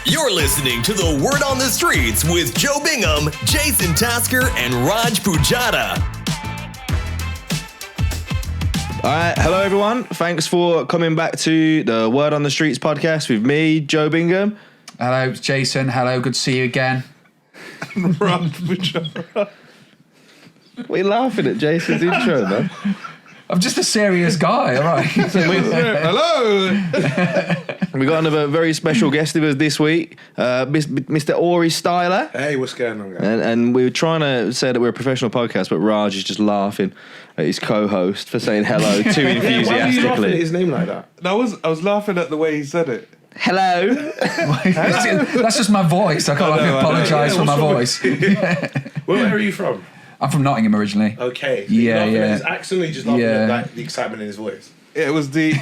You're listening to The Word on the Streets with Joe Bingham, Jason Tasker, and Raj Pujada. All right, hello everyone. Thanks for coming back to the Word on the Streets podcast with me, Joe Bingham. Hello, Jason. Hello, good to see you again. Raj Pujada. What are you laughing at Jason's intro, man? I'm just a serious guy, all right? Hello! We got another very special guest with us this week, Mr. Aurie Styla. Hey, what's going on, guys? And we were trying to say that we're a professional podcast, but Raj is just laughing at his co-host for saying hello too enthusiastically. Why are you laughing at his name like that? I was laughing at the way he said it. Hello. That's just my voice. I can't apologise for my voice. Where are you from? I'm from Nottingham originally. Okay. So Yeah, laughing yeah. at his accent, or you just laughing at like, the excitement in his voice? It was the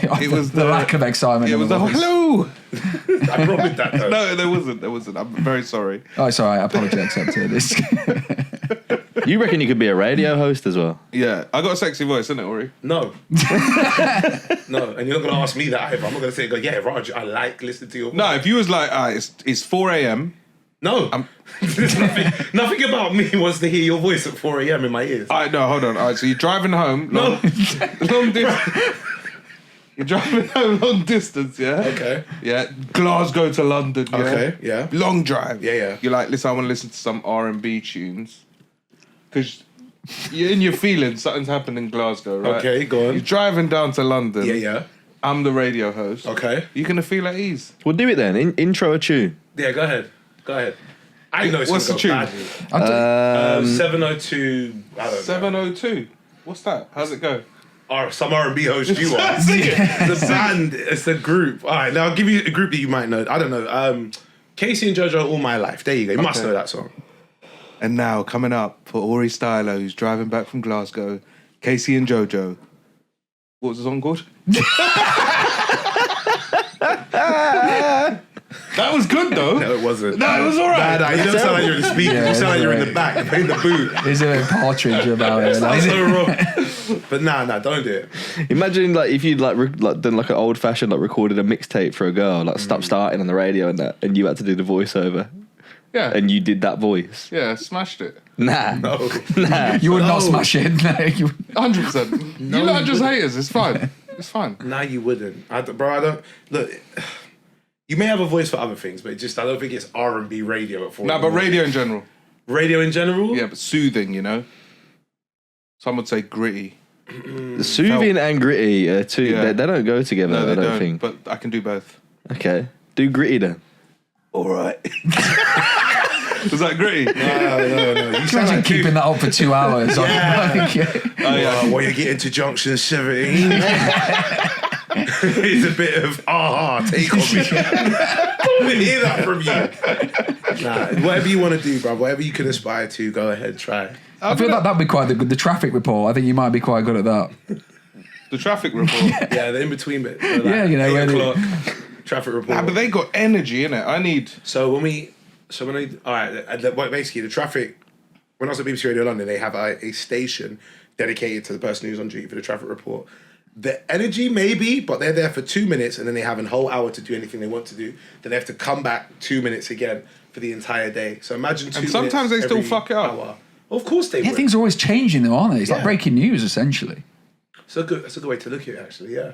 lack of excitement. It was the hello. I promised that though. No, there wasn't. I'm very sorry. Oh, it's all right. Apology accepted. You reckon you could be a radio host as well? Yeah, I got a sexy voice, isn't it, Ori? No. No, and you're not going to ask me that either. I'm not going to say, yeah, Raj, I like listening to your voice. No, if you was like, it's 4 a.m. No. There's nothing about me wants to hear your voice at 4 a.m. in my ears. All right, no, hold on. All right, so you're driving home. Long distance. You're driving home long distance, yeah? Okay. Yeah, Glasgow to London, yeah? Okay, yeah. Long drive. Yeah. You're like, listen, I want to listen to some R&B tunes. Because you're in your feelings, something's happened in Glasgow, right? Okay, go on. You're driving down to London. Yeah. I'm the radio host. Okay. You're going to feel at ease. We'll do it then. Intro a tune. Yeah, go ahead. I know it's What's the going tune? to go badly. 702, I don't know. 702. What's that? How's it go? Some R&B host you are. It's a band. It's a group. All right, now I'll give you a group that you might know. I don't know. Casey and JoJo, All My Life. There you go. You must know that song. And now, coming up for Aurie Styla, who's driving back from Glasgow, Casey and JoJo. What was the song called? That was good, though. No, it wasn't. No, it was all right. Nah, you don't sound like you're in the speakers. Yeah, you sound like you're in right. the back, in the booth. There's a partridge about it. That's so wrong. But nah, don't do it. Imagine like if you'd like done like an old fashioned like recorded a mixtape for a girl, like stop starting on the radio and that, and you had to do the voiceover, Yeah. and you did that voice. Yeah, smashed it. Nah. You would not smash it. No, 100%. No, you lot are you just wouldn't. haters. It's fine. It's fine. Nah, you wouldn't. I don't. Look, you may have a voice for other things, but I don't think it's R&B radio at 4 No, but radio in general. Radio in general? Yeah, but soothing, you know? Some would say gritty. The soothing and gritty are two. Yeah. They don't go together. No, they I don't don't. think. But I can do both. Okay, do gritty then. All right. Was that gritty? No. You sound imagine like keeping that up for 2 hours. While you're getting to junction 17. It's a bit of take on me. I want to hear that from you. Nah, whatever you want to do, bro. Whatever you can aspire to, go ahead, try. I feel like that'd be quite good. The traffic report, I think you might be quite good at that. The traffic report. Yeah, the in-between bit. So Yeah, you know, 8 where o'clock, traffic report. Nah, but they got energy, innit? I need... Basically the traffic, when I was at BBC Radio London, they have a station dedicated to the person who's on duty for the traffic report. The energy maybe, but they're there for 2 minutes and then they have a whole hour to do anything they want to do. Then they have to come back 2 minutes again for the entire day. So imagine 2 minutes. And sometimes they still every fuck it up. hour. Of course they Yeah, would. things are always changing though, aren't they? It's like Yeah. breaking news, essentially. That's a good way to look at it, actually, yeah.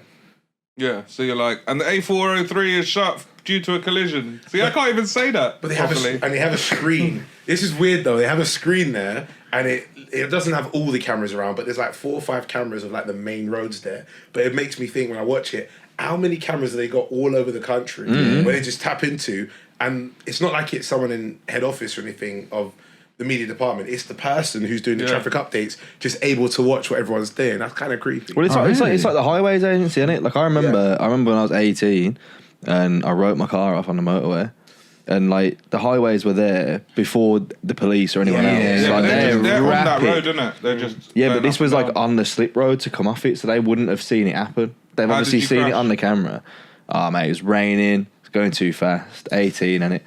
Yeah, so you're like, and the A403 is shut due to a collision. See, I can't even say that But they properly. have a screen. This is weird though. They have a screen there, and it doesn't have all the cameras around, but there's like 4 or 5 cameras of like the main roads there. But it makes me think when I watch it, how many cameras have they got all over the country where they just tap into? And it's not like it's someone in head office or anything of the media department. It's the person who's doing the traffic updates, just able to watch what everyone's doing. That's kind of creepy. Well, it's like the highways agency, isn't it? Like I remember when I was 18 and I wrote my car off on the motorway. And like the highways were there before the police or anyone else. Yeah, Like, they're on that rapid. road, innit? They're just... Yeah, but going this up was and like down. on the slip road to come off it, so they wouldn't have seen it happen. They've How obviously did you seen it crash? on the camera. Oh mate, it was raining, it's going too fast. 18 and it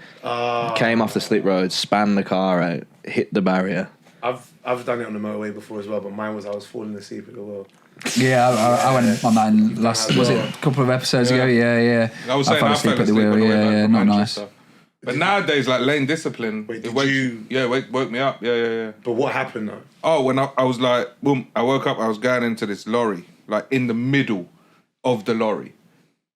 came off the slip road, spanned the car out, hit the barrier. I've done it on the motorway before as well, but mine was I was falling asleep at the wheel. Yeah, I went on that was it a couple of episodes ago? Yeah. I was saying fell I asleep fell at the asleep wheel. on the way back Yeah, from not nice. Manchester. But nowadays, like lane discipline, Wait, it did wakes, you- woke me up. Yeah. But what happened though? Oh, when I was like, boom, I woke up, I was going into this lorry, like in the middle of the lorry.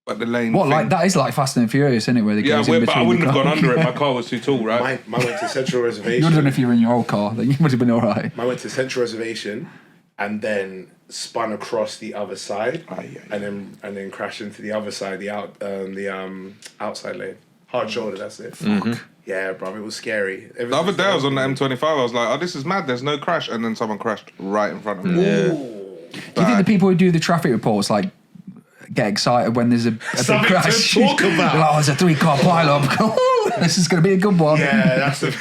But the lane. What, thing, like, that is like Fast and Furious, isn't it? Where they Yeah, goes in but I between wouldn't the have gone car. under it. My car was too tall, right? Mine went to Central You would have done Reservation. if you were in your old car, then you would have been all right. Mine went to Central Reservation, and then spun across the other side, and then crashed into the other side, the outside lane. Hard shoulder, that's it. Yeah, bro, it was scary. The other day I was on the M25, I was like, oh, this is mad, there's no crash. And then someone crashed right in front of me. Yeah. Do you think the people who do the traffic reports, like, get excited when there's a big Something to crash? talk about. They're like, oh, there's a 3-car pile-up. This is going to be a good one. Yeah, that's the.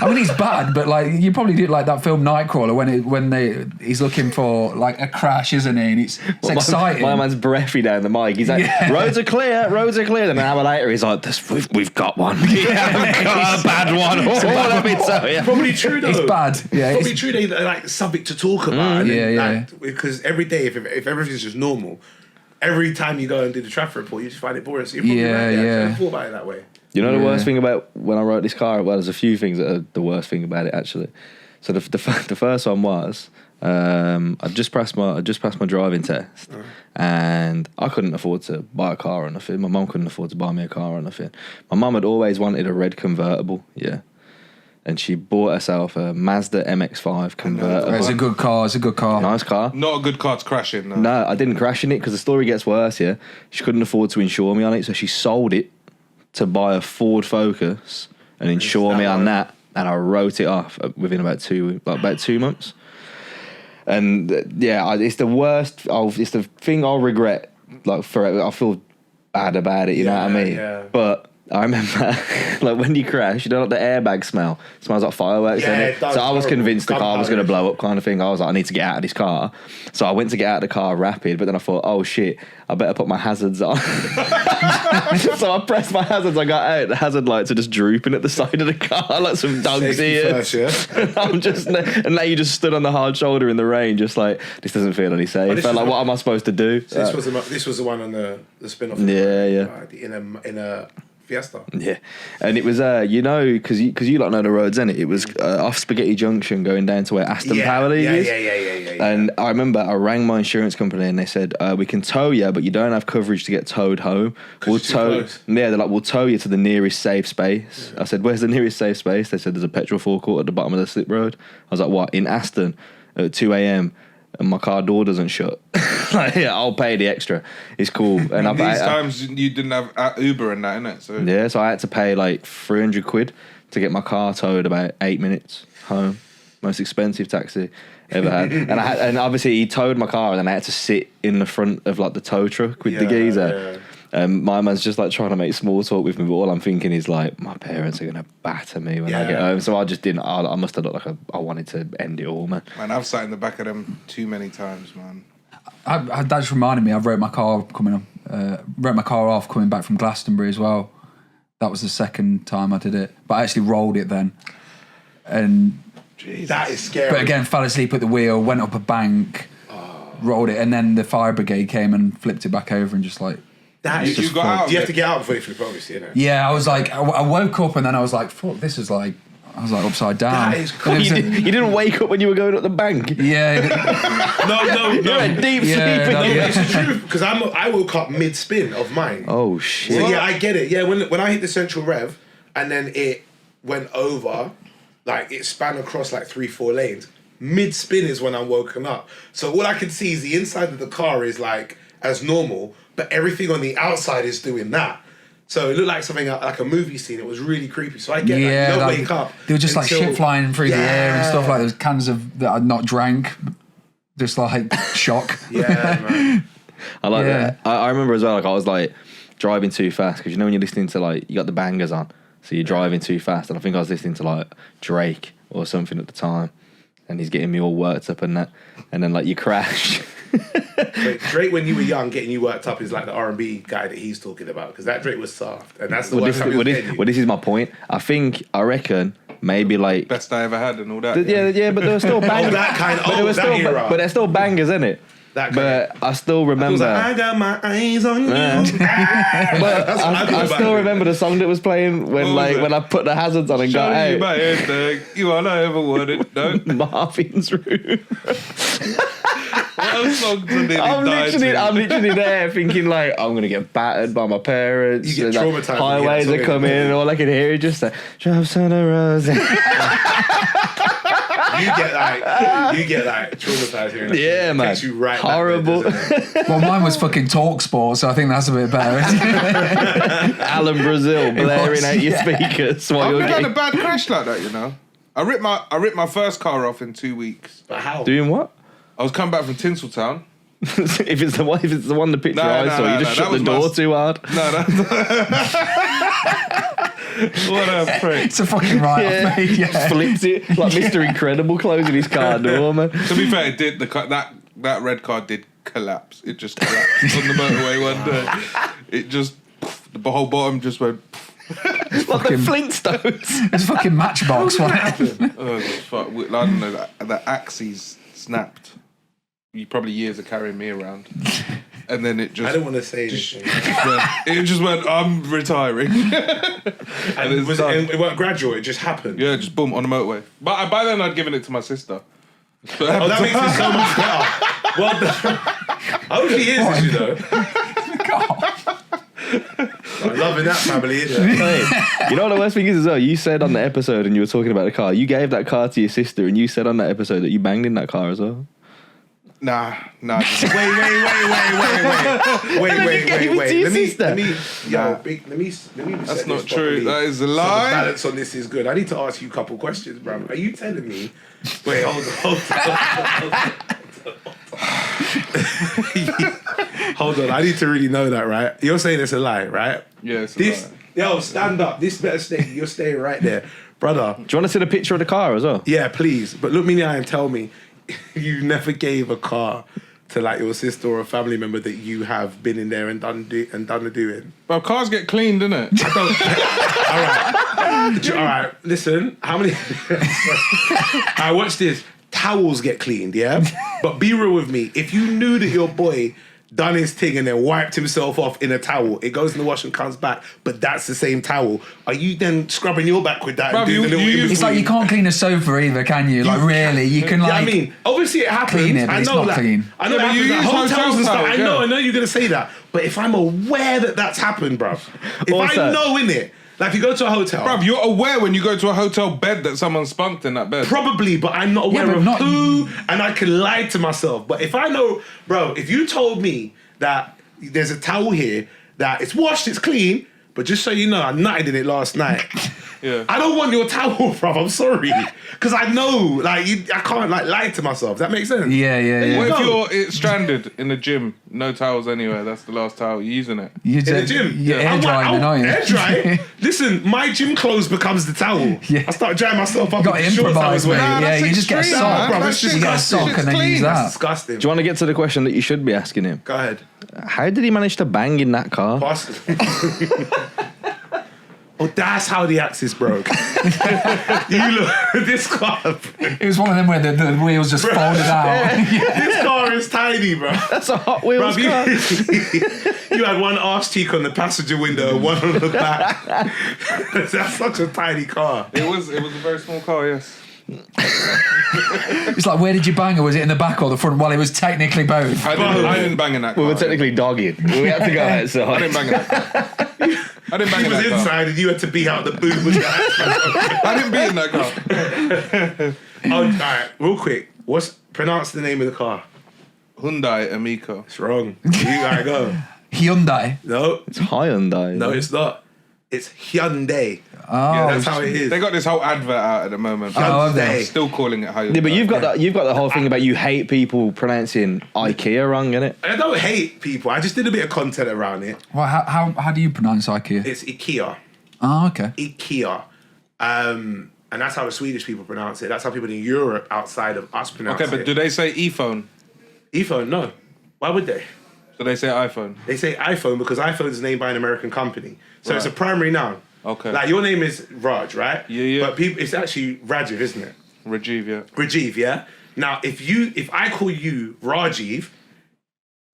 I mean, it's bad, but like you probably did like that film Nightcrawler he's looking for like a crash, isn't he? And it's exciting. My man's breathy down the mic. He's like, roads are clear. Then an hour later, he's like, we've got one. I've got a bad one. Let me tell you. Probably true though. It's bad. Yeah, Probably it's, true. They like something to talk about. And then, Yeah, like, because every day, if everything's just normal, every time you go and do the traffic report, you just find it boring. So you're probably right. I never thought about it that way. You know the worst thing about when I wrote this car? Well, there's a few things that are the worst thing about it actually. So the first one was I just passed my driving test, and I couldn't afford to buy a car or nothing. My mum couldn't afford to buy me a car or nothing. My mum had always wanted a red convertible, and she bought herself a Mazda MX-5 convertible. it's a good car. It's a good car. Nice car. Not a good car to crash in. No, I didn't crash in it because the story gets worse. She couldn't afford to insure me on it, so she sold it to buy a Ford Focus and insure me on that, and I wrote it off within about 2 months. And it's the worst. It's the thing I'll regret. Like forever, I feel bad about it. You know what I mean? Yeah. But I remember, like when you crash, you know, like the airbag smell. It smells like fireworks. Yeah, doesn't it does. So I was convinced the car was going to Gunpowder. blow up, kind of thing. I was like, I need to get out of this car. So I went to get out of the car rapid, but then I thought, oh shit, I better put my hazards on. So I pressed my hazards. I got out. The hazard lights are just drooping at the side of the car, like some dog's Safety ears. first, yeah. And now you just stood on the hard shoulder in the rain, just like this doesn't feel any safe. this Felt was like, what am I supposed to do? So this was the one on the spin-off. Yeah. In a Fiesta. Yeah, and it was because you lot know the roads, innit? It was off Spaghetti Junction going down to where Aston Power League is. Yeah. And I remember I rang my insurance company and they said, we can tow you, but you don't have coverage to get towed home. We'll it's too tow. close. Yeah, they're like, we'll tow you to the nearest safe space. I said, where's the nearest safe space? They said, there's a petrol forecourt at the bottom of the slip road. I was like, what? In Aston at 2 a.m. and my car door doesn't shut. Like, yeah, I'll pay the extra. It's cool. And These times you didn't have Uber and that, innit? So so I had to pay like 300 quid to get my car towed about 8 minutes home. Most expensive taxi ever had. And obviously he towed my car and then I had to sit in the front of like the tow truck with the geezer. My man's just like trying to make small talk with me, but all I'm thinking is like, my parents are going to batter me when I get home. So I just didn't, I must have looked like I wanted to end it all, man. Man, I've sat in the back of them too many times, man. That just reminded me. I wrote my car off coming back from Glastonbury as well. That was the second time I did it, but I actually rolled it then. And That is scary. but again, fell asleep at the wheel, went up a bank, rolled it, and then the fire brigade came and flipped it back over and just like. That is You got out of you have it. to get out before you flip, obviously, you know. Yeah, I was like, I woke up and then I was like, fuck, this is like, I was like upside down. That is And crazy. it was You didn't wake up when you were going up the bank. yeah, No. You're a deep Yeah, sleeper. no, yeah. It's the truth because I woke up mid spin of mine. Oh shit. So yeah, I get it. Yeah, when I hit the central rev and then it went over, like it span across like 3-4 lanes. Mid spin is when I'm woken up. So all I can see is the inside of the car is like as normal, but everything on the outside is doing that. So it looked like something like a movie scene. It was really creepy. So I get that. You don't like, wake up. there was just like until- shit flying through the air and stuff. Yeah. Like there was cans of that I'd not drank, just like shock. Yeah, man. I like Yeah. that. I remember as well, like I was like driving too fast because you know when you're listening to like, you got the bangers on, so you're driving too fast. And I think I was listening to like Drake or something at the time, and he's getting me all worked up and that. And then like you crash. But Drake, when you were young, getting you worked up is like the R&B guy that he's talking about because that Drake was soft, and that's the worst time he was getting you. This is my point. I reckon maybe like Best I ever had and all that. but there were still bangers. that kind- but there were that still, era. but they're still bangers, isn't it? That guy. But I still I was remember. like, I got my eyes on you. But I still remember the song that was playing when when I put the hazards on and got Show you out. my head, you all I ever wanted. No. Marvin's Room. What else songs are nearly I'm died literally there thinking like I'm gonna get battered by my parents. You get and, traumatized when highways you get are coming, and all I can hear is just like drops on a rose. You get like traumatized hearing that. Yeah, It man. takes you right Horrible. back there, doesn't it? Well, mine was fucking Talk Sport, so I think that's a bit better. Alan Brazil blaring out your speakers while I've you're been had a getting... bad crash like that, you know. I ripped my first car off in 2 weeks. But how? Doing what? I was coming back from Tinseltown. if it's the one the picture No, I no, saw, no, you just no, shut that the was door my- too hard. No. What a prick. It's a fucking write-off, mate. Yeah. Flips it like Mr. Incredible closing his car door, man. To be fair, it did. That red car did collapse. It just collapsed on the motorway one day. It just the whole bottom just went. Like the Flintstones. It's a fucking Matchbox, wasn't it? Oh fuck! I don't know. The axes snapped. Probably years of carrying me around, and then it just. I don't want to say anything. It just went. I'm retiring. And it weren't gradual, it just happened. Yeah, just boom on the motorway. But by then I'd given it to my sister. So Oh, that makes it so much better. Well done. I hope she is, you know. I'm loving that family, isn't it? Hey, you know what the worst thing is as well? You said on the episode, and you were talking about the car, you gave that car to your sister, and you said on that episode that you banged in that car as well. Nah. Wait. gave it to your sister. Let me. That's set not this true. properly. That is a So the lie. balance on this is good. I need to ask you a couple questions, bro. Are you telling me? Wait, hold on. Hold on. I need to really know that, right? You're saying it's a lie, right? Yeah, it's a lie. Yo, stand up. This better stay. You're staying right there, brother. Do you want to see the picture of the car as well? Yeah, please. But look me in the eye and tell me you never gave a car to like your sister or a family member that you have been in there and done the doing. Well, cars get cleaned, innit? All right. Listen, how many? I watch this. Towels get cleaned, yeah. But be real with me. If you knew that your boy done his thing and then wiped himself off in a towel, it goes in the wash and comes back, but that's the same towel. Are you then scrubbing your back with that? Bruv, and doing the little in It's like you can't clean a sofa either, can you? Like, really? You can, like... Yeah, I mean, obviously it happens. clean it, but I it's know, not like, clean. I know, Yeah, but you it happens, use like, hotels and stuff. hotel towels, I know you're going to say that. But if I'm aware that that's happened, bruv, if Also- I know in it, like if you go to a hotel, Bruv, you're aware when you go to a hotel bed that someone spunked in that bed. probably, but I'm not aware but of not- who, and I can lie to myself. But if I know, bro, if you told me that there's a towel here that it's washed, it's clean, but just so you know, I nutted in it last night. Yeah. I don't want your towel, bro. I'm sorry, because I know, like, I can't like lie to myself. That makes sense. Yeah. What if go. you're stranded in the gym, no towels anywhere, that's the last towel you're using it? You In the gym, You're air I'm drying, like, aren't you? Air dry. Listen, my gym clothes becomes the towel. Yeah. I start drying myself up. You got to with the shorts I improvise, was mate. wearing. Yeah, that's you just get a extreme, sock. man. That's You You get a just- sock shit's and then clean. use That's that. disgusting. Do you want to get to the question that you should be asking him? Go ahead. How did he manage to bang in that car? Pass. Oh, that's how the axis broke. You look, this car, It was one of them where the wheels just folded out. this car is tiny, bro. That's a Hot Wheels Bruv, car. you had one arse cheek on the passenger window and one on the back. That's such a tiny car. It was a very small car, yes. It's like, where did you bang? Or was it in the back or the front? Well, it was technically both. I didn't bang in that car. We were technically dogging. We had to go I outside. didn't bang in that car. I didn't bang He in was that car. inside and you had to be out the boot with that. I didn't be in that car. Oh, all right, real quick. Pronounce the name of the car? Hyundai Amico. It's wrong. You gotta go. Hyundai. No, It's Hyundai. no, it's not. It's Hyundai. Oh, Yeah, that's how it is. They got this whole advert out at the moment. Oh, have they? Hyundai. Still calling it Hyundai. Yeah, but you've got the whole thing about you hate people pronouncing IKEA wrong, innit? I don't hate people. I just did a bit of content around it. Well, how do you pronounce IKEA? It's IKEA. Oh, okay. IKEA. And that's how the Swedish people pronounce it. That's how people in Europe outside of us pronounce Okay, but it. do they say e-phone? iPhone, no. Why would they? Do they say iPhone? They say iPhone because iPhone is named by an American company. So it's a Right. primary noun. Okay. Like your name is Raj, right? Yeah. But people, it's actually Rajiv, isn't it? Rajiv, yeah. Rajiv, yeah? Now, if I call you Rajiv,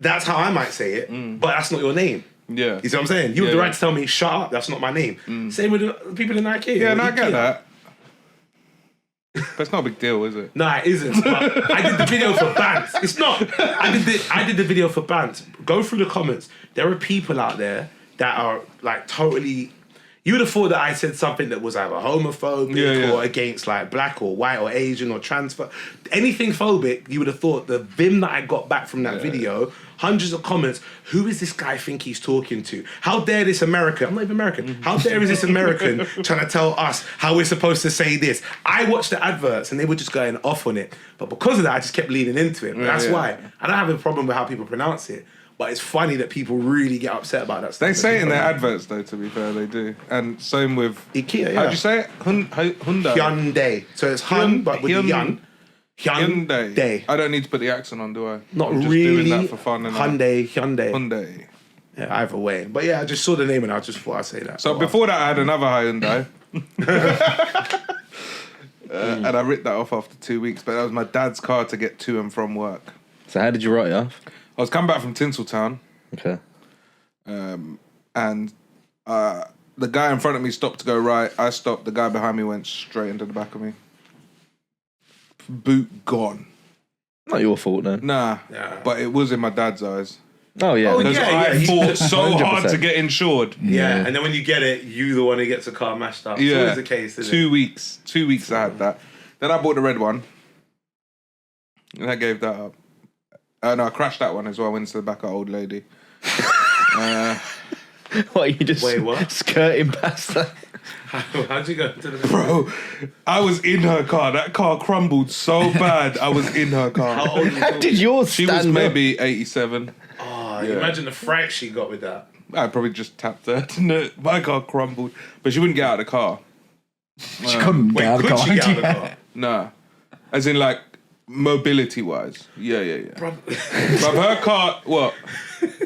That's how I might say it, but that's not your name. Yeah. You see what I'm saying? You have the right to tell me, shut up, that's not my name. Same with the people in Nike. Yeah, and I get that. But it's not a big deal, is it? Nah, it isn't. But I did the video for bands. It's not. I did the video for bands. Go through the comments. There are people out there that are like totally. You would have thought that I said something that was either homophobic or against like black or white or Asian or transfer. Anything phobic, you would have thought the vim that I got back from that video, hundreds of comments, who is this guy think he's talking to? How dare this American, I'm not even American, how dare is this American trying to tell us how we're supposed to say this? I watched the adverts and they were just going off on it. But because of that, I just kept leaning into it. That's why. I don't have a problem with how people pronounce it. But it's funny that people really get upset about that stuff. They say it in their adverts, though, to be fair, they do. And same with... IKEA, How'd you say it? Hyundai. Hyundai. So it's Hun, but with the Yun. Hyundai. I don't need to put the accent on, do I? Not I'm just really. doing that for fun. Hyundai. Yeah, either way. But yeah, I just saw the name and I just thought I'd say that. So before that, I had another Hyundai. And I ripped that off after 2 weeks. But that was my dad's car to get to and from work. So how did you write it off? I was coming back from Tinseltown. Okay. And the guy in front of me stopped to go right. I stopped. The guy behind me went straight into the back of me. Boot gone. Not your fault then. Nah. Yeah. But it was in my dad's eyes. Oh yeah. Because I fought so 100%. hard to get insured. Yeah, and then when you get it, you the one who gets a car mashed up. It's always the case, isn't 2 weeks. 2 weeks I had that. Then I bought the red one. And I gave that up. No, I crashed that one as well. I went to the back of old lady. What, you just Wait, what? skirting past that? How'd you go to the... Bro, I was in her car. That car crumbled so bad. I was in her car. How old How did yours She stand was up? maybe 87. Oh, you imagine the fright she got with that. I probably just tapped her. My car crumbled. But she wouldn't get out of the car. She couldn't get out of the Could car. she get out of the car? Nah. As in, like, mobility-wise. Yeah. Bro. But her car, what?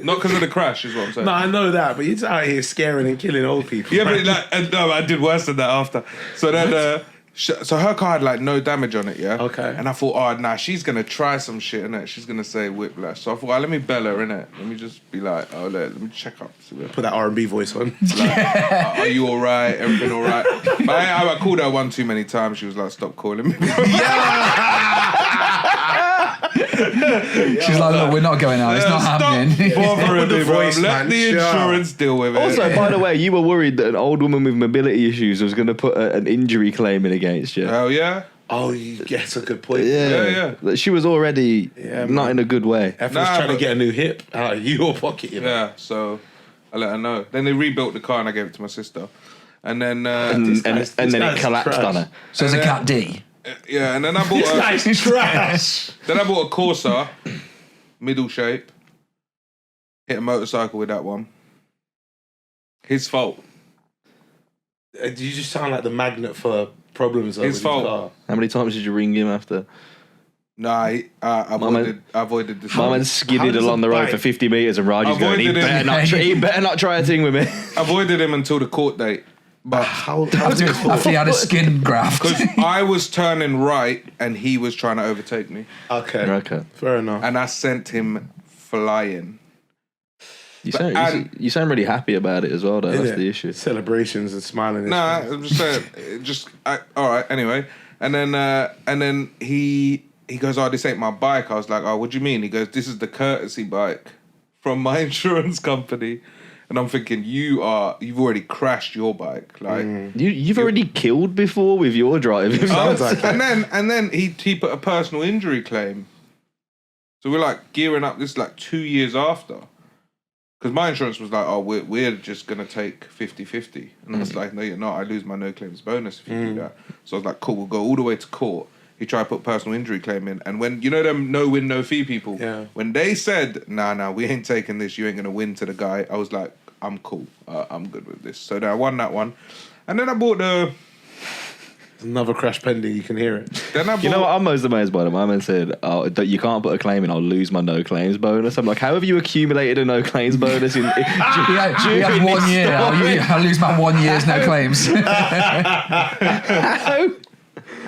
Not because of the crash, is what I'm saying. No, I know that, but you're just out here scaring and killing old people. Yeah, but like, no, I did worse than that after. So then, so her car had like no damage on it, yeah? Okay. And I thought, oh, nah, she's going to try some shit, innit? She's going to say whiplash. So I thought, let me bell her, innit? Let me just be like, oh, let me check up. Put that R&B voice on. Like, are you all right? Everything all right? But I called her one too many times. She was like, stop calling me. She's like, look, we're not going out. It's not happening. Bothering me, bro. voice, Let man. the Shut insurance deal with it. Also, by the way, you were worried that an old woman with mobility issues was going to put an injury claim in against you. Hell yeah. Oh, that's a good point. Yeah. That she was already not man. in a good way. Everyone's trying to get a new hip out of your pocket, you know? Yeah, so I let her know. Then they rebuilt the car and I gave it to my sister. And then... And then it collapsed trash. on her. So it's a Cat D. yeah, and then I bought This guy's trash. Then I bought a Corsa, middle shape. Hit a motorcycle with that one. His fault. You just sound like the magnet for problems. His fault. How many times did you ring him after? Nah, I avoided this. My man How skidded does along a the road bike- for 50 metres and Raji's going, he Avoided him. better not try a thing with me. Avoided him until the court date. But How After he had a skin graft. because I was turning right and he was trying to overtake me. Okay. Okay. Fair enough. And I sent him flying. You sound really happy about it as well, though. That's Innit? the issue. Celebrations and smiling. and Nah, shit. I'm just saying. All right. Anyway, and then he goes, "Oh, this ain't my bike." I was like, "Oh, what do you mean?" He goes, "This is the courtesy bike from my insurance company." And I'm thinking, you've already crashed your bike, like You've already killed before with your driving. Sounds like it. and then he put a personal injury claim. So we're like gearing up. This is like 2 years after. Because my insurance was like, oh, we're just going to take 50-50. And I was like, no, you're not. I lose my no claims bonus if you do that. So I was like, cool, we'll go all the way to court. He tried to put personal injury claim in. And when, you know them no win, no fee people? Yeah. When they said, nah, we ain't taking this. You ain't going to win to the guy. I was like, I'm cool. I'm good with this. So then I won that one. And then I bought the... Another crash pending, you can hear it. Then I bought... You know what I'm most amazed by? My man said, "Oh, you can't put a claim in. I'll lose my no claims bonus." I'm like, "How have you accumulated a no claims bonus?" In He had 1 year. I'll lose my 1 year's no claims.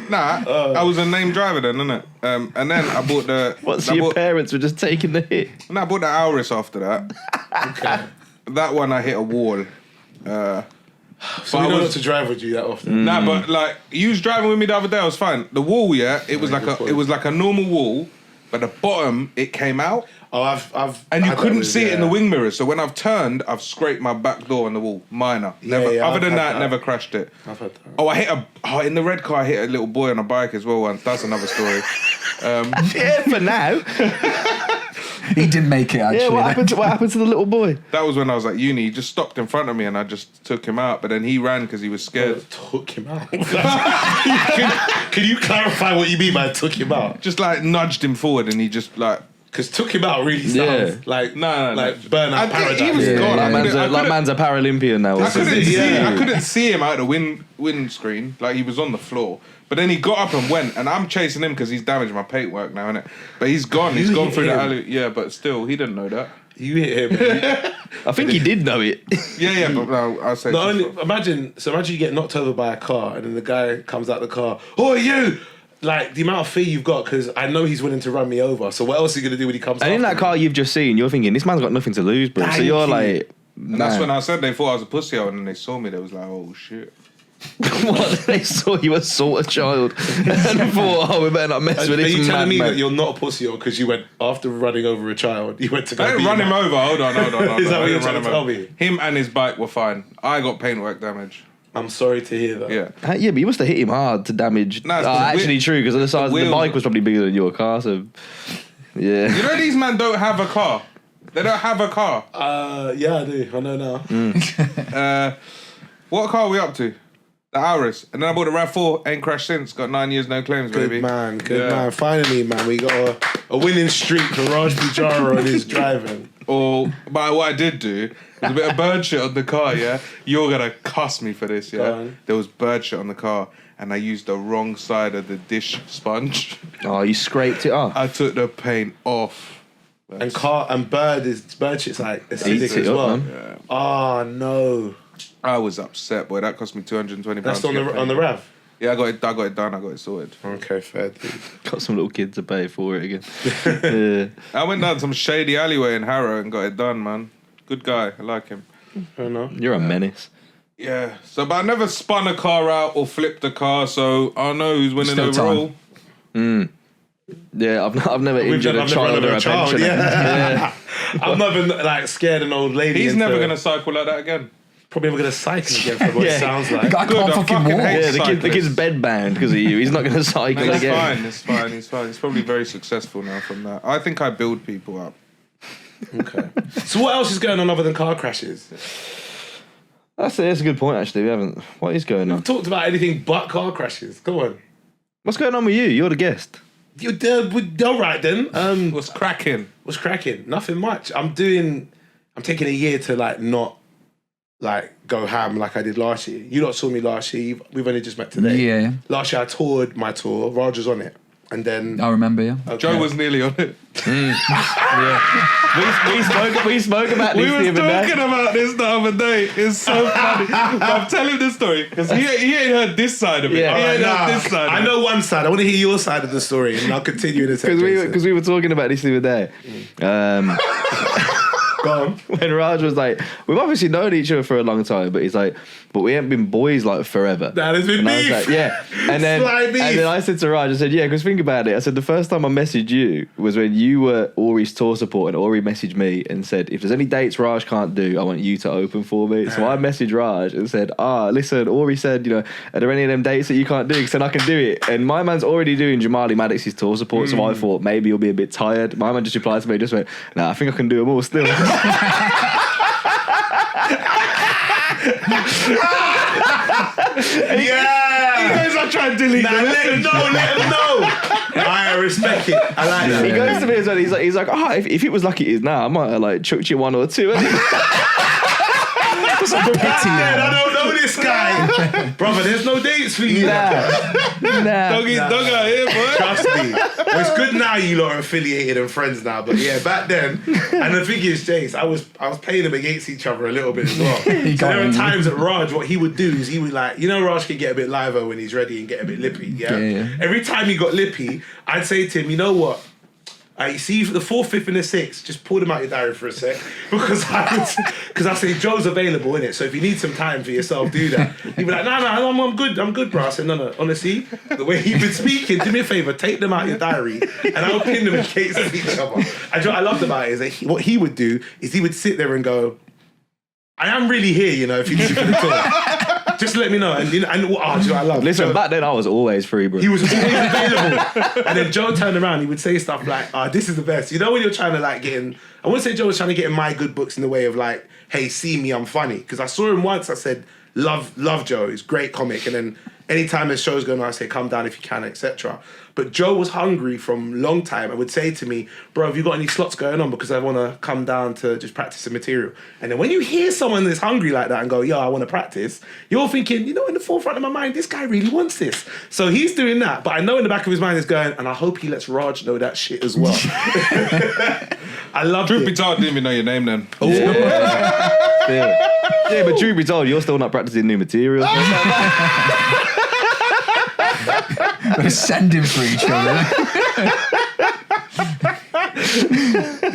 Nah, I was a named driver then, innit? And then I bought the. Your parents were just taking the hit? And I bought the Auris after that. Okay. That one I hit a wall. So we don't have to drive with you that often. Nah, but like you was driving with me the other day, I was fine. The wall, it was like a normal wall, but the bottom it came out. Oh, I've And you had that couldn't with- see it in the wing mirrors. So when I've turned, I've scraped my back door on the wall. Minor. Never. yeah, Other I've than had that, that. never crashed it. I've had that. Oh, I hit in the red car. I hit a little boy on a bike as well once. That's another story. Yeah, for now. He didn't make it, actually. Yeah, what happened to the little boy? That was when I was at uni. He just stopped in front of me and I just took him out. But then he ran because he was scared. Took him out. Can you clarify what you mean by took him out? Just like nudged him forward and he just like. Because took him out really sounds like No. Burnout Paradise. He was gone. Like man's a Paralympian now. I couldn't see- I couldn't see him out the windscreen. Like he was on the floor. But then he got up and went, and I'm chasing him because he's damaged my paintwork now, innit? But he's gone. He's You gone hit through the him. alley. Yeah, but still, he didn't know that. You hit him. I think he did know it. Yeah, but no, I'll say. Not only, imagine you get knocked over by a car and then the guy comes out the car. Oh, you! Like the amount of fear you've got because I know he's willing to run me over. So what else are you gonna do when he comes? And in after that me? car you've just seen, you're thinking, this man's got nothing to lose, bro. So Thank you're you. like... And that's when I said they thought I was a pussy hole, and then they saw me. They was like, "Oh shit!" What? They saw you assault a child and thought, oh, we better not mess Are with this you telling me madman. that you're not a pussy because you went after running over a child? You went to go I didn't beat run him up? over. Hold on. Is that I what you're didn't trying run to him tell over. me? Him and his bike were fine. I got paintwork damage. I'm sorry to hear that. Yeah. Yeah, but you must have hit him hard to damage. Nah, it's 'cause actually true, because the size of the wheels- bike was probably bigger than your car, so... Yeah. You know these men don't have a car. They don't have a car. Yeah, I do. I know now. What car are we up to? The Auris. And then I bought the RAV4. Ain't crashed since. Got 9 years, no claims, Good baby. man, good Yeah. man. Finally, man, we got a winning streak for Raj Pujara and his driving. But what I did do was a bit of bird shit on the car, yeah? You're going to cuss me for this, Go yeah? on. There was bird shit on the car, and I used the wrong side of the dish sponge. Oh, you scraped it off. I took the paint off. And bird shit's like acidic Eats it as up, well. man. Oh no. I was upset, boy. That cost me £220. That's to on get the painted. RAV. Yeah, I got it done. I got it sorted. Okay, fair dude. Got some little kid to pay for it again. Yeah. I went down some shady alleyway in Harrow and got it done, man. Good guy. I like him. Fair enough. You're a menace. Yeah. So, but I never spun a car out or flipped a car, so I know who's winning Still time. overall. Yeah, I've never injured a I've never child run or over a pensioner. Yeah. I'm not even like scared an old lady. He's into- never going to cycle like that again. probably never gonna cycle again from what Yeah. it sounds like. I Good, can't I fucking fucking walk. hate Yeah, the kid's bedbound because of you. He's not going to cycle It's again. fine. He's probably very successful now from that. I think I build people up. Okay. So what else is going on other than car crashes? That's a good point, actually. We haven't. What is going on? I've talked about anything but car crashes. Go on. What's going on with you? You're the guest. You're all right then. What's cracking? What's cracking? Nothing much. I'm taking a year to not go ham like I did last year. You lot saw me last year. We've only just met today. Yeah. Last year I toured my tour. Raj was on it. And then I remember, yeah. okay. Joe was nearly on it. We spoke about this We the was other day. talking about this the other day. It's so funny. I'm telling this story because he ain't heard this side of it. Yeah. He ain't Nah, heard this side. I know one side. I want to hear your side of the story, and I'll continue in a second. Because we were talking about this the other day. Go on. When Raj was like, we've obviously known each other for a long time, but he's like, but we ain't been boys like forever. That has been And I was beef. like, yeah. And then, Sly beef. and then I said to Raj, I said, yeah, because think about it. I said, the first time I messaged you was when you were Aurie's tour support, and Aurie messaged me and said, if there's any dates Raj can't do, I want you to open for me. So I messaged Raj and said, listen, Aurie said, are there any of them dates that you can't do? Because then I can do it. And my man's already doing Jamali Maddox's tour support, so I thought maybe you'll be a bit tired. My man just replied to me, just went, nah, I think I can do them all still. Yeah. He goes, I try and delete Nah, the let him message. know. Let him know. I respect it. I like that. He goes to me as well. He's like, if it was like it is now, I might have chucked you one or two. I don't know this guy. Brother, there's no dates for you. Doggy dog out here, boy. Trust me. Well, it's good now you lot are affiliated and friends now, but yeah, back then, and the thing is, Jace, I was playing them against each other a little bit as well. So there were times that Raj, what he would do is he would like, you know, Raj can get a bit liver when he's ready and get a bit lippy, yeah? Every time he got lippy, I'd say to him, you know what? You see the 4th, 5th, and the 6th, just pull them out your diary for a sec. Because I say, Joe's available, innit? So if you need some time for yourself, do that. He'd be like, no, I'm good, bro. I said, no, honestly, the way he'd been speaking, do me a favour, take them out your diary, and I'll pin them in case of each other. And what I loved about it is that what he would do is he would sit there and go, I am really here, you know, if you need to talk. Just let me know. And you know, do you know what I love? Listen, Joe, back then I was always free, bro. he was always available. And then Joe turned around, he would say stuff like, this is the best. You know when you're trying to like get in, I wouldn't say Joe was trying to get in my good books in the way of like, hey, see me, I'm funny. Because I saw him once, I said, love Joe, he's a great comic. And then anytime his show's going on, I say, come down if you can, etc. But Joe was hungry from long time and would say to me, bro, have you got any slots going on? Because I want to come down to just practice the material. And then when you hear someone that's hungry like that and go, yo, I want to practice, you're thinking, you know, in the forefront of my mind, this guy really wants this. So he's doing that. But I know in the back of his mind is going, and I hope he lets Raj know that shit as well. I love it. Truth be told, I didn't even know your name then. Yeah, but truth be told, you're still not practicing new material. We're sending for each other.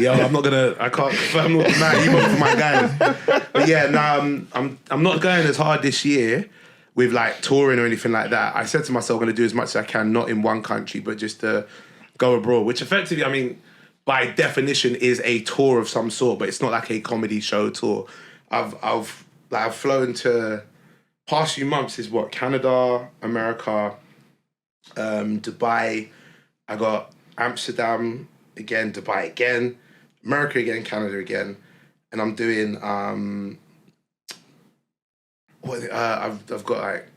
Yo, I can't confirm what you want for my guys. But yeah, no, I'm not going as hard this year with like touring or anything like that. I said to myself, I'm going to do as much as I can, not in one country, but just to go abroad, which effectively, I mean, by definition is a tour of some sort, but it's not like a comedy show tour. I've flown to, past few months is what, Canada, America, Dubai. I got Amsterdam again, Dubai again, America again, Canada again, and I'm doing I've got like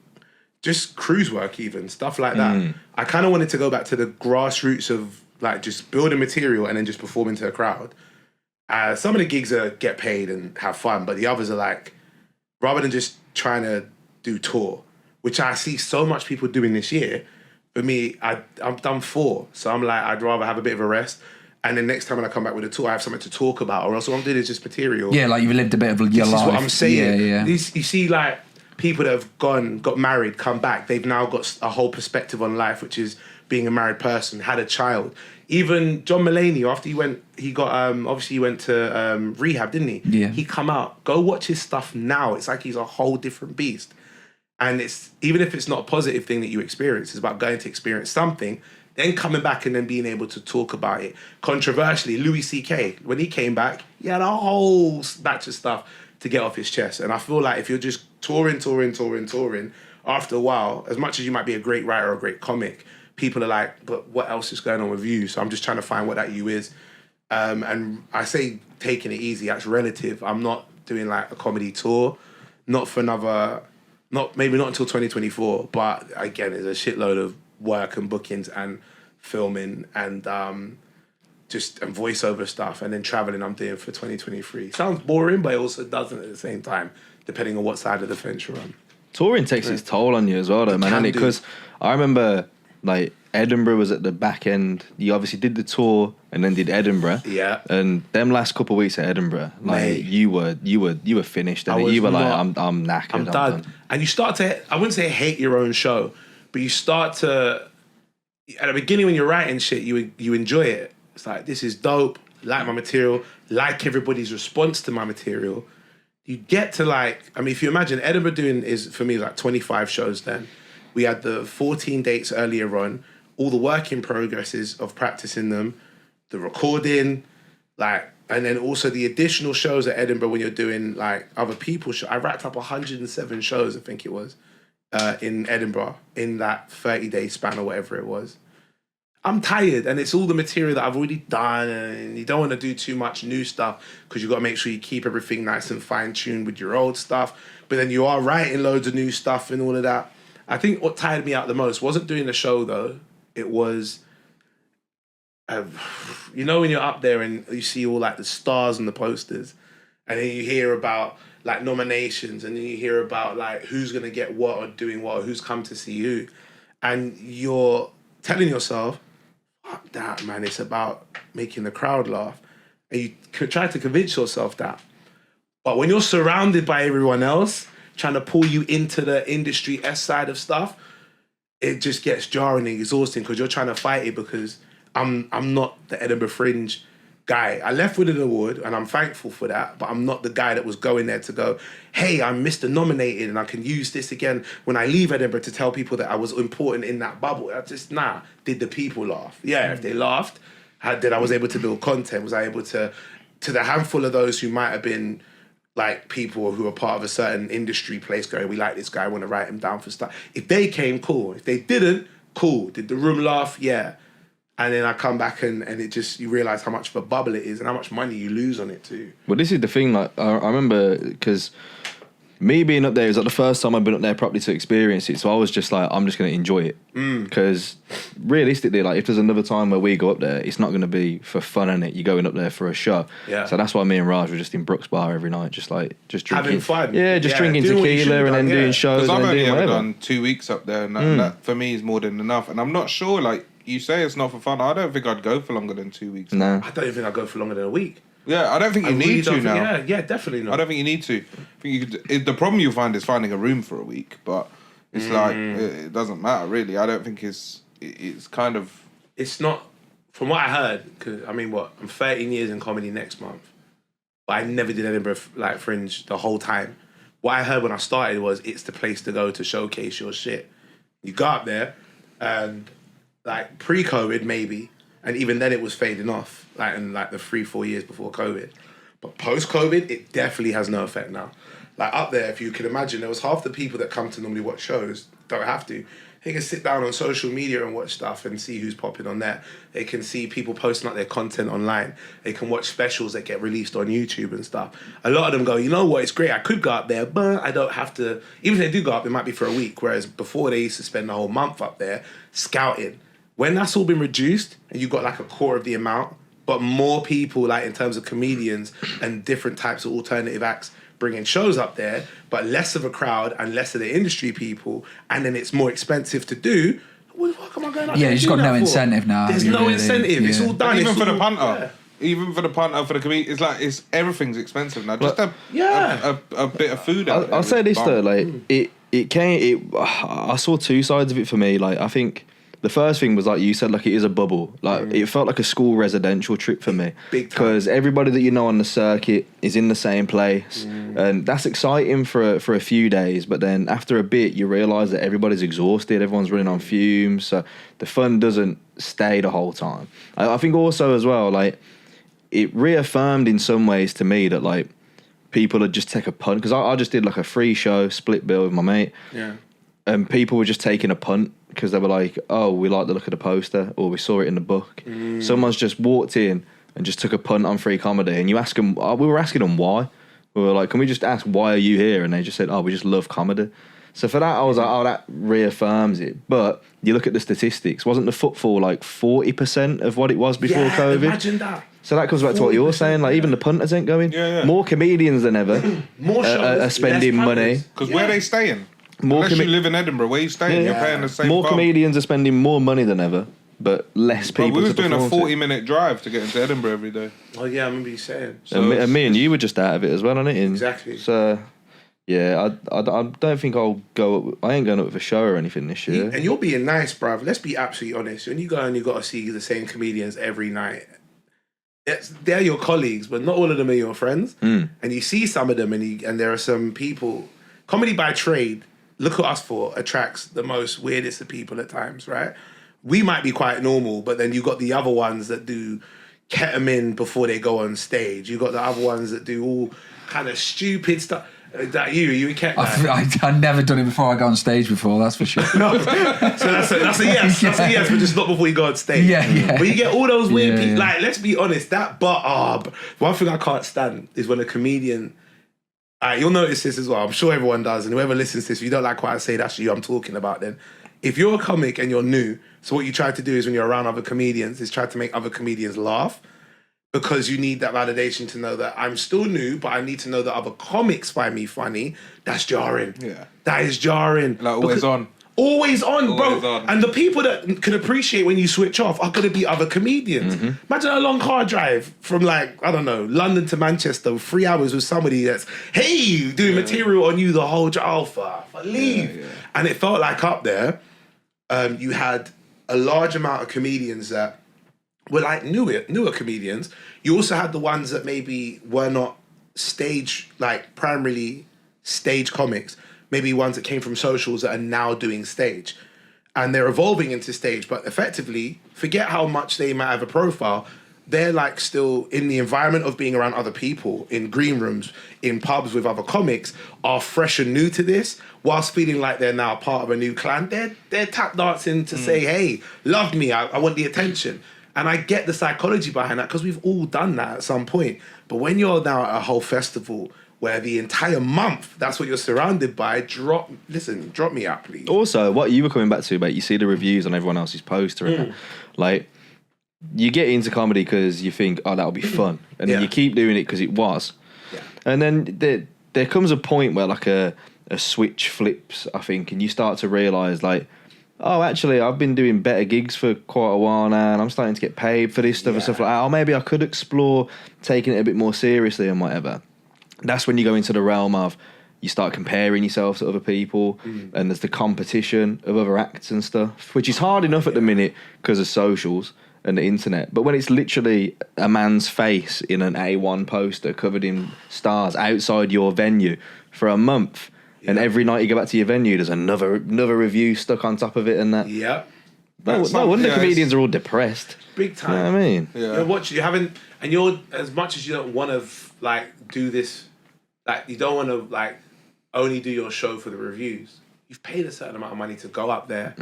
just cruise work, even stuff like that. I kind of wanted to go back to the grassroots of like just building material and then just performing to a crowd. Some of the gigs are get paid and have fun, but the others are like, rather than just trying to do tour, which I see so much people doing this year. For me, I've done 4, so I'm like, I'd rather have a bit of a rest. And then next time when I come back with a tour, I have something to talk about, or else what I'm doing is just material. Yeah, like you've lived a bit of your life. This is what I'm saying. Yeah. You see, like, people that have got married, come back, they've now got a whole perspective on life, which is being a married person, had a child. Even John Mulaney, after he went to rehab, didn't he? Yeah. He come out. Go watch his stuff now. It's like he's a whole different beast. And it's, even if it's not a positive thing that you experience, it's about going to experience something, then coming back and then being able to talk about it. Controversially, Louis C.K., when he came back, he had a whole batch of stuff to get off his chest. And I feel like if you're just touring, after a while, as much as you might be a great writer or a great comic, people are like, but what else is going on with you? So I'm just trying to find what that you is. And I say taking it easy, that's relative. I'm not doing like a comedy tour, maybe not until 2024, but again, it's a shitload of work and bookings and filming and voiceover stuff, and then traveling I'm doing for 2023. Sounds boring, but it also doesn't at the same time, depending on what side of the fence you're on. Touring takes its toll on you as well, though, man. Because I remember, like, Edinburgh was at the back end. You obviously did the tour and then did Edinburgh. Yeah. And them last couple of weeks at Edinburgh, like, mate, you were finished. And you were like, I'm knackered. I'm done. And you start to, I wouldn't say hate your own show, but you start to, at the beginning when you're writing shit, you enjoy it. It's like, this is dope, like my material, like everybody's response to my material. You get to like, I mean, if you imagine Edinburgh doing is, for me, like 25 shows then. We had the 14 dates earlier on, all the work in progresses of practicing them, the recording, like, and then also the additional shows at Edinburgh when you're doing like other people's shows. I racked up 107 shows, I think it was, in Edinburgh in that 30-day span or whatever it was. I'm tired, and it's all the material that I've already done, and you don't want to do too much new stuff because you've got to make sure you keep everything nice and fine-tuned with your old stuff. But then you are writing loads of new stuff and all of that. I think what tired me out the most wasn't doing the show, though. It was, you know, when you're up there and you see all like the stars and the posters, And then you hear about like nominations, and then you hear about like who's gonna get what or doing what, or who's come to see who. And you're telling yourself, fuck that, man, it's about making the crowd laugh. And you try to convince yourself that. But when you're surrounded by everyone else trying to pull you into the industry S side of stuff, it just gets jarring and exhausting because you're trying to fight it, because I'm not the Edinburgh Fringe guy. I left with an award and I'm thankful for that, but I'm not the guy that was going there to go, hey, I'm Mr. Nominated and I can use this again when I leave Edinburgh to tell people that I was important in that bubble. I just, did the people laugh? Yeah, if they laughed, then I was able to build content, was I able to the handful of those who might have been like people who are part of a certain industry place going, we like this guy, I want to write him down for stuff. If they came, cool. If they didn't, cool. Did the room laugh? Yeah. And then I come back and it just, you realise how much of a bubble it is and how much money you lose on it too. Well, this is the thing, like, I remember, because me being up there is like the first time I've been up there properly to experience it, so I was just like, I'm just going to enjoy it. Because realistically, like, if there's another time where we go up there, it's not going to be for fun, innit? You're going up there for a show. Yeah. So that's why me and Raj were just in Brooks Bar every night, just drinking. Having fun. Yeah, drinking tequila and then doing shows Because and I've then only doing ever whatever. done 2 weeks up there, and that for me is more than enough. And I'm not sure, like, you say it's not for fun. I don't think I'd go for longer than 2 weeks. No. I don't even think I'd go for longer than a week. Yeah, I don't think you need to now. Yeah, definitely not. I don't think you need to. I think you could, the problem you'll find is finding a room for a week, but it's like, it doesn't matter, really. I don't think it's kind of... It's not, from what I heard, because, I mean, I'm 13 years in comedy next month, but I never did Edinburgh like Fringe the whole time. What I heard when I started was, it's the place to go to showcase your shit. You go up there, and like pre-COVID maybe, and even then it was fading off, like in like the 3-4 years before COVID. But post-COVID, it definitely has no effect now. Like up there, if you can imagine, there was half the people that come to normally watch shows don't have to. They can sit down on social media and watch stuff and see who's popping on there. They can see people posting up their content online. They can watch specials that get released on YouTube and stuff. A lot of them go, you know what, it's great, I could go up there, but I don't have to. Even if they do go up, it might be for a week, whereas before they used to spend the whole month up there scouting. When that's all been reduced and you've got like a quarter of the amount, but more people, like in terms of comedians and different types of alternative acts bringing shows up there, but less of a crowd and less of the industry people, and then it's more expensive to do, what the fuck am I going up there? Yeah, you've just got no incentive now. There's no incentive. Yeah. It's all done. Even It's for the all- punter. Even for the punter, for the comedian, it's like, everything's expensive now. Just a bit of food out there. I'll say is this bomb. though, like I saw two sides of it for me. Like, I think the first thing was, like you said, like, it is a bubble. Like, it felt like a school residential trip for me. Big time. Because everybody that you know on the circuit is in the same place. And that's exciting for a few days. But then after a bit, you realise that everybody's exhausted. Everyone's running on fumes. So the fun doesn't stay the whole time. I think also as well, like, it reaffirmed in some ways to me that, like, people would just take a punt. Because I just did, like, a free show, split bill with my mate. Yeah. And people were just taking a punt because they were like, oh, we like the look of the poster, or we saw it in the book. Someone's just walked in and just took a punt on free comedy. And you ask them, we were asking them why. We were like, can we just ask, why are you here? And they just said, oh, we just love comedy. So for that, I was like, oh, that reaffirms it. But you look at the statistics, wasn't the footfall like 40% of what it was before COVID? Imagine that. So that comes back to what you're 40%, saying, like, even the punters ain't going. Yeah. More comedians than ever More shows, are spending less money. punters. Because where are they staying? More Unless you commi- live in Edinburgh, where are you staying? Yeah. You're paying the same More bum. comedians are spending more money than ever, but less Bro, people. we was to doing a perform to. 40-minute drive to get into Edinburgh every day. Oh yeah, I remember you saying. And me and you were just out of it as well, aren't it? Exactly. So, yeah, I don't think I'll go. I ain't going up with a show or anything this year. And you're being nice, bruv. Let's be absolutely honest. When you go and you got to see the same comedians every night, they're your colleagues, but not all of them are your friends. And you see some of them, and there are some people. Comedy by trade, look at us for, attracts the most weirdest of people at times, right? We might be quite normal, but then you got the other ones that do ketamine before they go on stage. You got the other ones that do all kind of stupid stuff. That you kept that. I've never done it before I go on stage before, that's for sure. No, so that's a yes. That's a yes, but just not before you go on stage. Yeah. But you get all those weird Yeah, people. yeah. Like, let's be honest, one thing I can't stand is when a comedian. You'll notice this as well. I'm sure everyone does, and whoever listens to this, if you don't like what I say, that's you I'm talking about. Then, if you're a comic and you're new, so what you try to do is when you're around other comedians, is try to make other comedians laugh. because you need that validation to know that I'm still new, but I need to know that other comics find me funny. That's jarring. Yeah. That is jarring. Like always on. Always on, Always bro. on. And the people that can appreciate when you switch off are going to be other comedians. Imagine a long car drive from like, I don't know, London to Manchester, 3 hours with somebody that's, hey, doing material on you the whole drive. Leave. Yeah. And it felt like up there, you had a large amount of comedians that were like newer comedians. You also had the ones that maybe were not stage, like primarily stage comics. Maybe ones that came from socials that are now doing stage. And they're evolving into stage, but effectively, forget how much they might have a profile, they're like still in the environment of being around other people, in green rooms, in pubs with other comics, are fresh and new to this, whilst feeling like they're now part of a new clan. They're tap dancing to say, hey, love me, I want the attention. And I get the psychology behind that because we've all done that at some point. But when you're now at a whole festival where the entire month, that's what you're surrounded by, drop me out, please. Also, what you were coming back to, mate, you see the reviews on everyone else's poster. And like, you get into comedy because you think, oh, that'll be fun. And then you keep doing it because it was. Yeah. And then there comes a point where like a switch flips, I think, and you start to realise like, oh, actually, I've been doing better gigs for quite a while now and I'm starting to get paid for this stuff and stuff like that. Oh, maybe I could explore taking it a bit more seriously and whatever. That's when you go into the realm of you start comparing yourself to other people and there's the competition of other acts and stuff, which is hard enough at the minute because of socials and the internet. But when it's literally a man's face in an A1 poster covered in stars outside your venue for a month, and every night you go back to your venue, there's another review stuck on top of it and that. Yeah. No wonder comedians are all depressed. Big time. You know what I mean? Yeah. You haven't, and you're, as much as you don't want to like do this, like you don't want to like only do your show for the reviews. You've paid a certain amount of money to go up there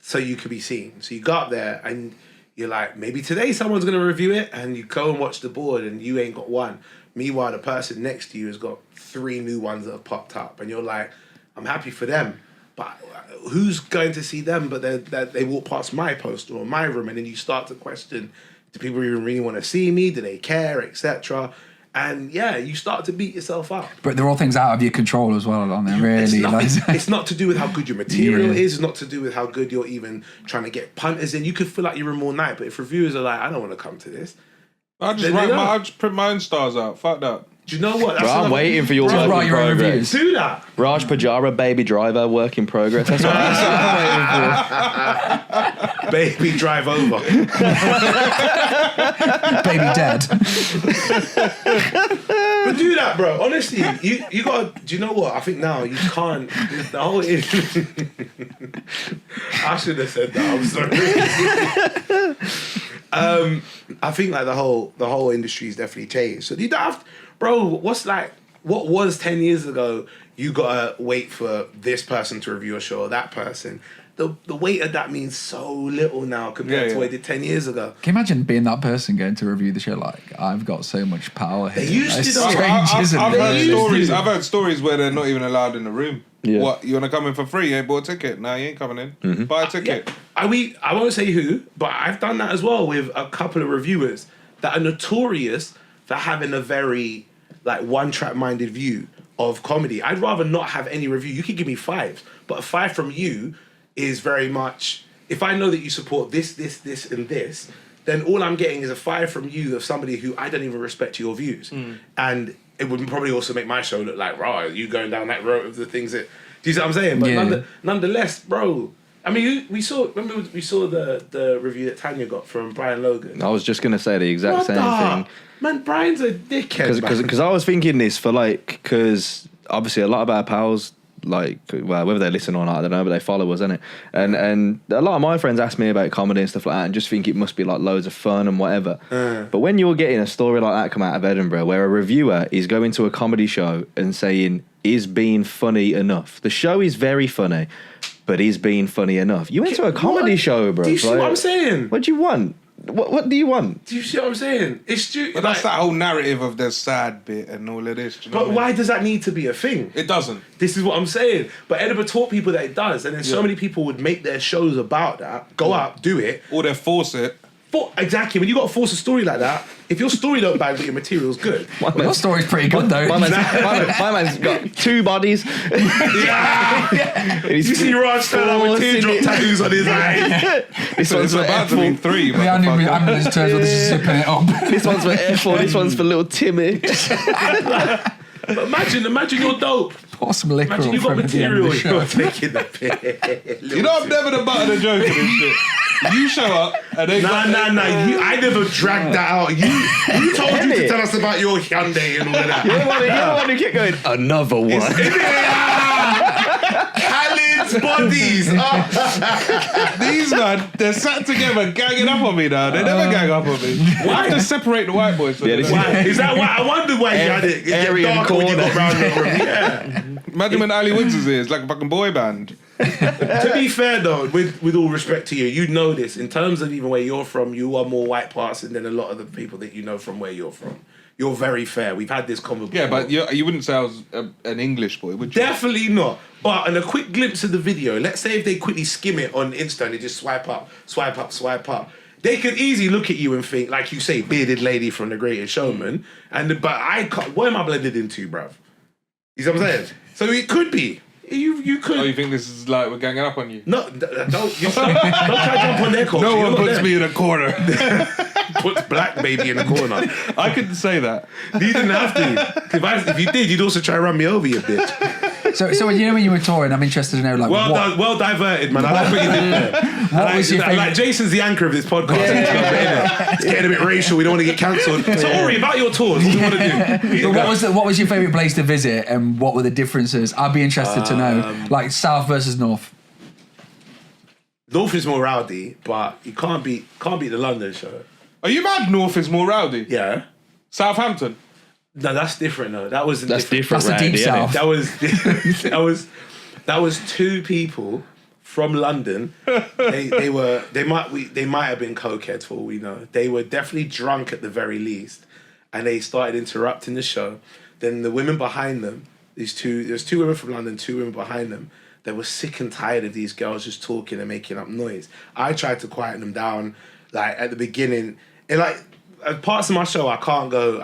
so you could be seen. So you go up there and you're like, maybe today someone's going to review it, and you go and watch the board and you ain't got one. Meanwhile, the person next to you has got 3 new ones that have popped up, and you're like, I'm happy for them. But who's going to see them? But they walk past my poster or my room, and then you start to question: do people even really want to see me? Do they care, etc.? And you start to beat yourself up. But they're all things out of your control as well, aren't they? Really, it's not to do with how good your material is. It's not to do with how good you're even trying to get punters in. You could feel like you're in all night, but if reviewers are like, I don't want to come to this, I just print my own stars out. Fuck that. do you know what? That's I'm waiting for your work write in your own progress. reviews. Do that. Raj Pajara, Baby Driver, work in progress. That's what I'm waiting Baby, drive over. Baby dead. But do that, bro. Honestly, you gotta. Do you know what? I think now you can't. The whole. I should have said that. I'm sorry. I think like the whole industry's definitely changed. So you don't have, bro. What was 10 years ago? You gotta wait for this person to review a show or that person. The weight of that means so little now compared to what it did 10 years ago. Can you imagine being that person going to review the show like, I've got so much power here? They used It's to, though. strange, isn't I've it? heard stories. I've heard stories where they're not even allowed in the room. Yeah. What, you want to come in for free? You ain't bought a ticket. No, you ain't coming in. Buy a ticket. I won't say who, but I've done that as well with a couple of reviewers that are notorious for having a very like one-track minded view of comedy. I'd rather not have any review. You could give me 5, but a 5 from you is very much, if I know that you support this, and this, then all I'm getting is a 5 from you of somebody who I don't even respect your views. And it would probably also make my show look like, right, you going down that road of the things that, do you see what I'm saying? But nonetheless, bro, I mean, we saw the review that Tanya got from Brian Logan. I was just going to say the exact same thing. Man, Brian's a dickhead. Because I was thinking this for because obviously a lot of our pals, whether they listen or not, I don't know, but they follow us, innit? And a lot of my friends ask me about comedy and stuff like that and just think it must be like loads of fun and whatever. But when you're getting a story like that come out of Edinburgh where a reviewer is going to a comedy show and saying, is being funny enough? The show is very funny, but is being funny enough? You went to a comedy show, bro. Do you see what I'm saying? What do you want? What do you want? Do you see what I'm saying? It's stupid. But that's that whole narrative of the sad bit and all of this. Do you know But what I mean? why does that need to be a thing? It doesn't. This is what I'm saying. But Edinburgh taught people that it does, and then so many people would make their shows about that, go up, do it. Or they force it. Exactly. When you got to force a story like that, if your story don't bang but your material's good. Your story's pretty good though. My man's got 2 bodies. You see Raj stand up with teardrop tattoos on his eye. This one's for about to be F4. 3. The ambulance turns with zipping it up. This one's for F4. This one's for little Timmy. But imagine you're dope. Pour some liquor Imagine up you got from at the end of material. the show. You're taking the piss. You know I'm never the butt of the joke in this shit. You show up and they Nah. I never dragged that out. You told you to tell us about your Hyundai and all of that. You're the one who kept going, another one. Khaled's bodies. These man, they're sat together ganging up on me now. They never gang up on me. Why have to separate the white boys? Yeah, Why? Is that why? I wondered why you had it. It Aryan dark when you got corner. round the room. Yeah. Imagine when Ali Woods is here. It's like a fucking boy band. To be fair though, with all respect to you, you know this. In terms of even where you're from, you are more white passing than a lot of the people that you know from where you're from. You're very fair. We've had this conversation. Yeah, but you wouldn't say I was an English boy, would you? Definitely not. But in a quick glimpse of the video, let's say if they quickly skim it on Insta and they just swipe up, they could easily look at you and think, like you say, bearded lady from The Greatest Showman. But I can't. What am I blended into, bruv? You see what I'm saying? So it could be. You could. Oh, you think this is like we're ganging up on you? No, don't try to jump on their culture. No You're one not puts there. me in a corner. Puts black baby in the corner. I couldn't say that. You didn't have to. If you did, you'd also try to run me over, you bitch. So when you were touring, I'm interested to know like Well done, well diverted, man. I like what you did there. What was your favourite? Like Jason's the anchor of this podcast. It's getting a bit racial. We don't want to get cancelled. So Aurie, about your tours, what do you want to do? What was your favourite place to visit, and what were the differences? I'd be interested to know, like South versus North. North is more rowdy, but you can't beat the London show. Are you mad? North is more rowdy. Yeah. Southampton. No, that's different though. That's That's different. the deep Randy, south. That was 2 people from London. They might have been cokeheads for all we know. They were definitely drunk at the very least, and they started interrupting the show. Then the women behind them, there's 2 women from London, 2 women behind them. They were sick and tired of these girls just talking and making up noise. I tried to quieten them down, like at the beginning, and like. Parts of my show, I can't go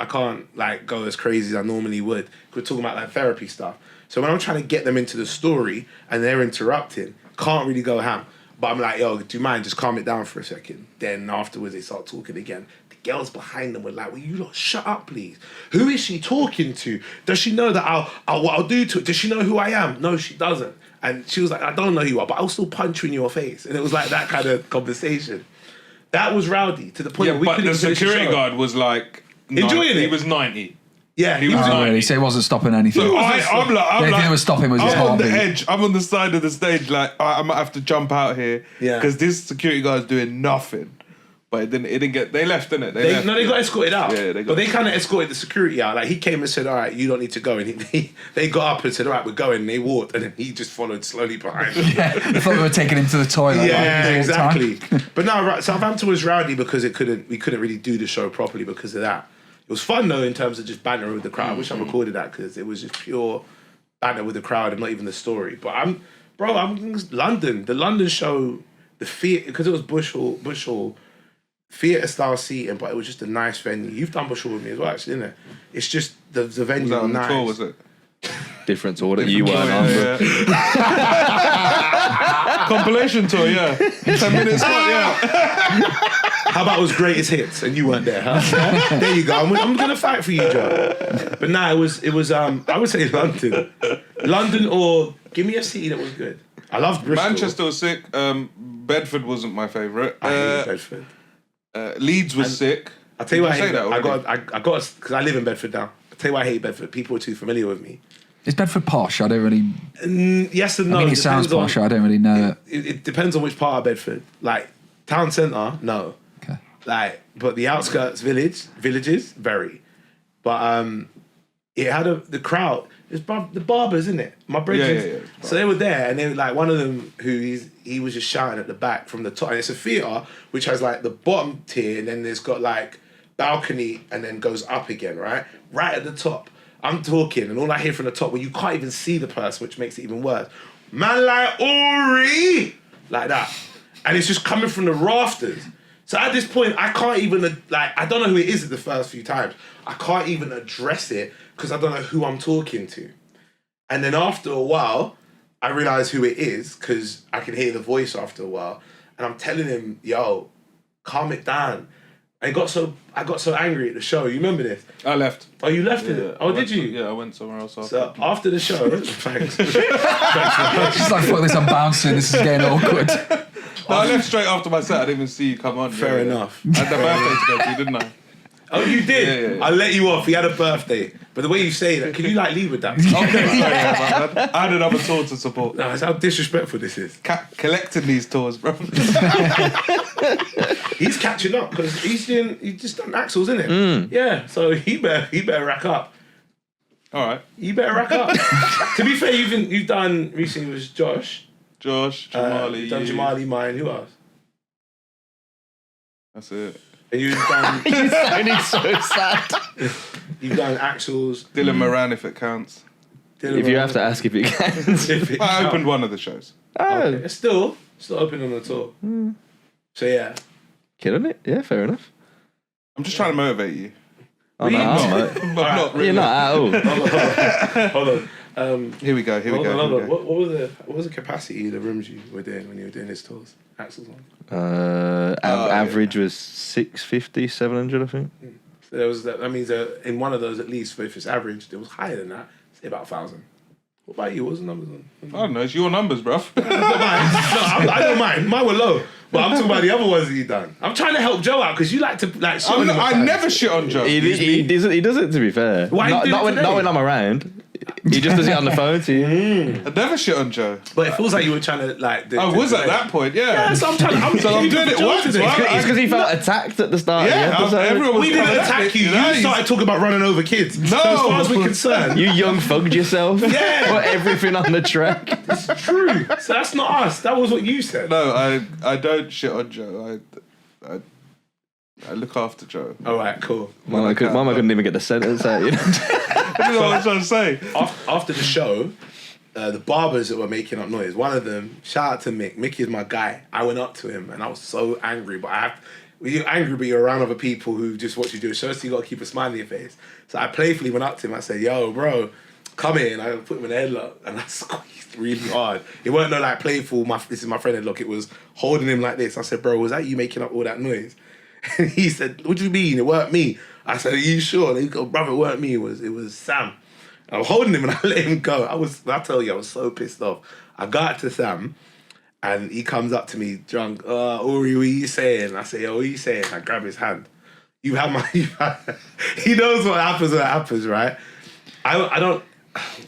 as crazy as I normally would. We're talking about like therapy stuff. So when I'm trying to get them into the story and they're interrupting, can't really go ham. But I'm like, yo, do you mind just calm it down for a second? Then afterwards they start talking again. The girls behind them were like, will you lot shut up, please? Who is she talking to? Does she know that what I'll do to it? Does she know who I am? No, she doesn't. And she was like, I don't know who you are, but I'll still punch you in your face. And it was like that kind of conversation. That was rowdy to the point where we but couldn't the finish security show. guard was like Enjoying He it. was 90. Yeah, He was Oh, 90. really? So he wasn't stopping anything. So I'm the only thing that was stopping was his I'm on the heartbeat. edge. I'm on the side of the stage. Like I might have to jump out here. Yeah. Because this security guard's doing nothing. But it didn't get. They left, didn't it? They left. No, they got escorted out. Yeah, they got- But they kind of escorted the security out. Like he came and said, "All right, you don't need to go." And they got up and said, "All right, we're going." And they walked, and then he just followed slowly behind them. Yeah, I thought we were taking him to the toilet. Yeah, like, all the time. exactly. But no, right, Southampton was rowdy because we couldn't really do the show properly because of that. It was fun though in terms of just banter with the crowd. I wish I recorded that because it was just pure banter with the crowd and not even the story. But I'm London. The London show, the theatre, because it was Bush Hall, theatre style seating, but it was just a nice venue. You've done Bush Hall with me as well, actually, isn't it? It's just the venue Was that on the nice. tour? Was it? Different to what you weren't on. Yeah, yeah. Compilation tour, yeah. 10 minutes, yeah. How about it was greatest hits and you weren't there, huh? There you go. I'm gonna fight for you, Joe. But nah, it was I would say London or give me a city that was good. I loved Bristol. Manchester was sick. Bedford wasn't my favourite. I hate Bedford. Leeds was sick. I'll tell you why I Did you hate say that already? I got because I live in Bedford now. I'll tell you why I hate Bedford. People are too familiar with me. Is Bedford posh? I don't really. Yes and no. I mean, it sounds Depends posh. I don't really know it. It depends on which part of Bedford. Like town centre, no. Okay. Like, but the outskirts villages, very. But it had the crowd. It's the barbers, isn't it? My brothers. Yeah. So they were there, and they were like one of them who he was just shouting at the back from the top. And it's a theatre which has like the bottom tier, and then there's got like balcony, and then goes up again, right? Right at the top. I'm talking, and all I hear from the top, well, you can't even see the person, which makes it even worse. Man like Aurie, like that, and it's just coming from the rafters. So at this point, I can't even, like, I don't know who it is at the first few times. I can't even address it because I don't know who I'm talking to. And then after a while, I realise who it is because I can hear the voice after a while. And I'm telling him, yo, calm it down. I got so angry at the show. You remember this? I left. Oh, you left it? Oh, did you? I went somewhere else after. So after the show, thanks. Just like, fuck this, I'm bouncing. This is getting awkward. No, I left straight after my set. I didn't even see you come on. Fair enough. I had the birthday to go to, didn't I? Oh, you did? Yeah. I let you off. He had a birthday. But the way you say that, can you like leave with that? Okay, sorry about that. I had another tour to support. No, that's how disrespectful this is. Collecting these tours, bro. He's catching up because he's just done Axels, isn't it? Yeah, so he better rack up. All right. You better rack up. To be fair, you've done recently was Josh, Jamali. you've done Jamali, mine. Who else? That's it. And you've done He's sounding so sad. you've done Axels. Dylan Moran, if it counts. Dylan If you Moran. have to ask if you can. If it I opened counts. one of the shows. Oh, It's still open on the tour. So yeah. killing it. Yeah, fair enough. I'm just trying to motivate you. I'm not, mate. But not really. You're not at all. Hold on. Here we go. Hold on. What was the capacity of the rooms you were doing when you were doing this tours? Axel's one. Average was 650, 700, I think. So there was that means in one of those at least, if it's average, it was higher than that. Say about 1,000. What about you? What was the numbers on? I don't know. It's your numbers, bruv. I don't mind. Mine were low. But I'm talking about the other ones that you've done. I'm trying to help Joe out because you like to like. shit on him at I times. never shit on Joe. He does it, to be fair. Why not, you do not it when, today? not when I'm around. He just does it on the phone to you. I never shit on Joe. But it feels like you were trying to like. I was at that point, yeah. Yeah, so I'm trying. I'm doing it once, today. right? It's because he felt attacked at the start Yeah, of the episode. everyone was We didn't coming at attack me, you. know? You started talking about running over kids. No. So as far as we're concerned, You young fugged yourself. Yeah. Put everything on the track. it's true. So that's not us. That was what you said. No, I don't shit on Joe. I look after Joe. All right, cool. Mama couldn't even get the sentence out. You know? That's what I'm trying to say. After the show, the barbers that were making up noise, one of them, shout out to Mick. Mick is my guy. I went up to him and I was so angry, but you're angry, but you're around other people who just watch you do a show, so you got to keep a smile on your face. So I playfully went up to him. I said, "Yo, bro, come here." And I put him in a headlock and I squeezed really hard. It weren't no like playful. This is my friend headlock. It was holding him like this. I said, "Bro, was that you making up all that noise?" And he said, "What do you mean? It weren't me." I said, "Are you sure?" And he goes, "Brother, it weren't me. It was Sam." And I was holding him and I let him go. I tell you, I was so pissed off. I got up to Sam and he comes up to me drunk. Aurie, what are you saying? I say, "Yo, what are you saying?" I grab his hand. He knows what happens when it happens, right? I don't.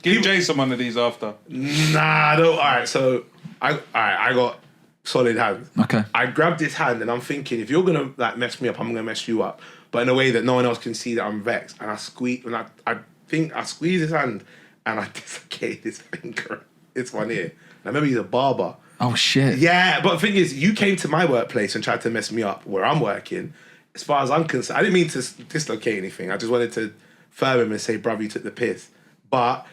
Give Jason one of these after. Nah, I don't. All right, so I got solid hands. Okay. I grabbed his hand and I'm thinking, if you're gonna like mess me up, I'm gonna mess you up, but in a way that no one else can see that I'm vexed. And I squeeze, and I think I squeeze his hand and I dislocate his finger. It's one ear. And I remember he's a barber. Oh shit. Yeah, but the thing is, you came to my workplace and tried to mess me up where I'm working. As far as I'm concerned, I didn't mean to dislocate anything. I just wanted to firm him and say, "Bruv, you took the piss." But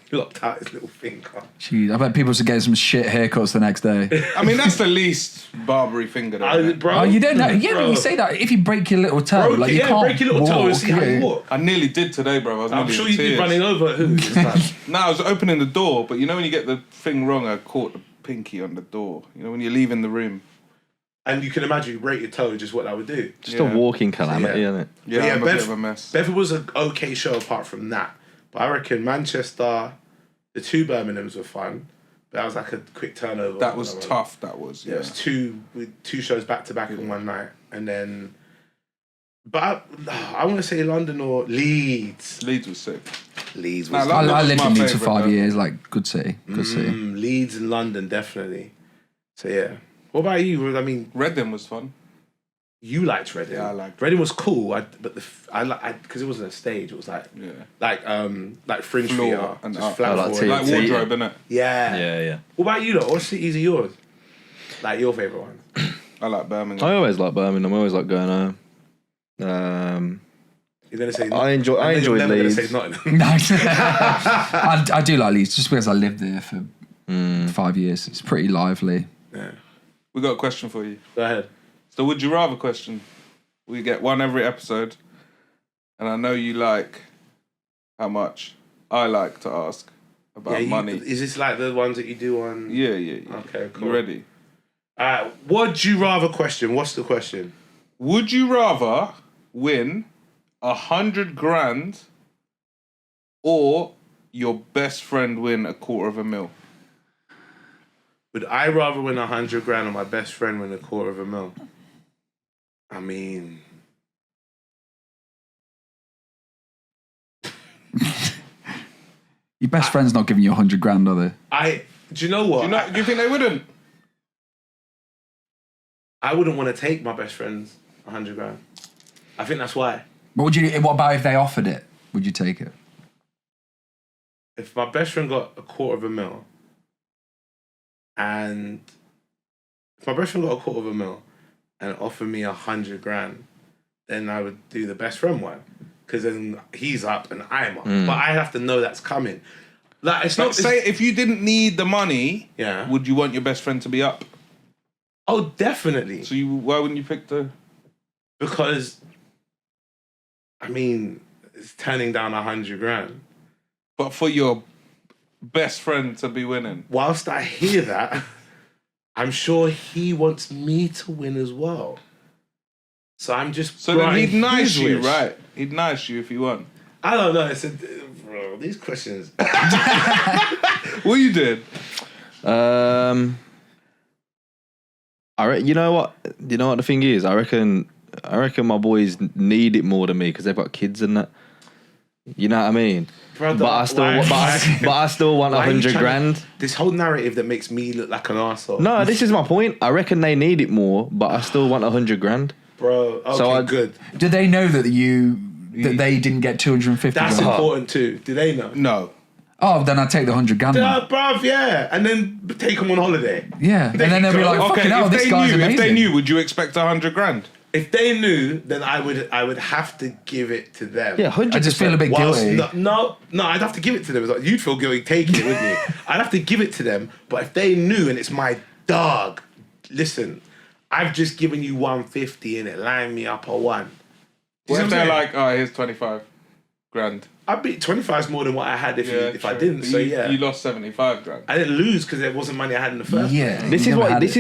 he locked out his little finger. Jeez, I bet people should get some shit haircuts the next day. I mean, that's the least Barbary finger, though. isn't it? Bro, Oh, you don't know? Yeah, bro. but you say that if you break your little toe, Bro, like you yeah, can't break your little toe and see how you walk. I nearly did today, bro. I was I'm nearly sure in you did tears. running over who? No, I was opening the door, but you know when you get the thing wrong, I caught the pinky on the door. You know when you're leaving the room. And you can imagine you break your toe, just what that would do. Just a walking calamity, Yeah. isn't it? Yeah, But I'm a bit of a mess. Bedford was an okay show apart from that. But I reckon Manchester, the two Birminghams were fun. That was like a quick turnover. That was tough. That was. Yeah, it was two shows back to back in one night. And then, but I want to say London or Leeds. Leeds was sick. Leeds Nah, was London I was lived my in Leeds for favourite, 5 though. years, like good city, good city. Leeds and London, definitely. So yeah. What about you? I mean, Reading was fun. you liked Reading. Yeah, I liked Reading was cool, but because it wasn't a stage. It was like like fringe Floor theatre, and just up. flat Oh, like floor. Like Tea- wardrobe, innit? Yeah. Yeah. What about you though? What cities are yours? Like your favourite ones? I like Birmingham. I always like Birmingham. I always like going home. You're gonna say I enjoy you're never Leeds. Gonna say Nottingham. Nice. I do like Leeds just because I lived there for 5 years. It's pretty lively. Yeah. We got a question for you. Go ahead. the would you rather question. We get one every episode. And I know you like how much I like to ask about money. Is this like the ones that you do on... Yeah. Okay, cool. You ready? Would you rather question? What's the question? Would you rather win 100 grand or your best friend win $250,000? Would I rather win 100 grand or my best friend win $250,000? I mean... Your best friend's not giving you 100 grand, are they? Do you know what? Do you think they wouldn't? I wouldn't want to take my best friend's 100 grand. I think that's why. What about if they offered it? Would you take it? If my best friend got $250,000 and if my best friend got $250,000 and offered me 100 grand, then I would do the best friend one. Because then he's up and I'm up. But I have to know that's coming. Like, it's not... Say, if you didn't need the money, would you want your best friend to be up? Oh, definitely. So why wouldn't you pick the... Because, I mean, it's turning down 100 grand. But for your best friend to be winning. Whilst I hear that, I'm sure he wants me to win as well. So I'm just... So then he'd nice you, right? He'd nice you if he won. I don't know. Bro, these questions... What you did? You know what? You know what the thing is? I reckon my boys need it more than me because they've got kids and that. You know what I mean? Brother, but I still want 100 grand. This whole narrative that makes me look like an arsehole. No, this is my point. I reckon they need it more, but I still want 100 grand. Bro, okay, good. Do they know that they didn't get 250 That's grand? important too. Do they know? No. Oh, then I'd take the 100 grand. Bruv, yeah. And then take them on holiday. Yeah. And then they'll be like, fucking hell, this guy's amazing. If they knew, would you expect 100 grand? If they knew, then I would have to give it to them. Yeah, 100%. I just feel a bit guilty. No, I'd have to give it to them. It's like, you'd feel guilty taking it, wouldn't you? I'd have to give it to them. But if they knew and it's my dog, listen, I've just given you 150 in it. Line me up a one. What if they're like, oh, here's 25 grand? I'd be 25 is more than what I had if I didn't. So you lost 75 grand. I didn't lose because there wasn't money I had in the first. Yeah. This is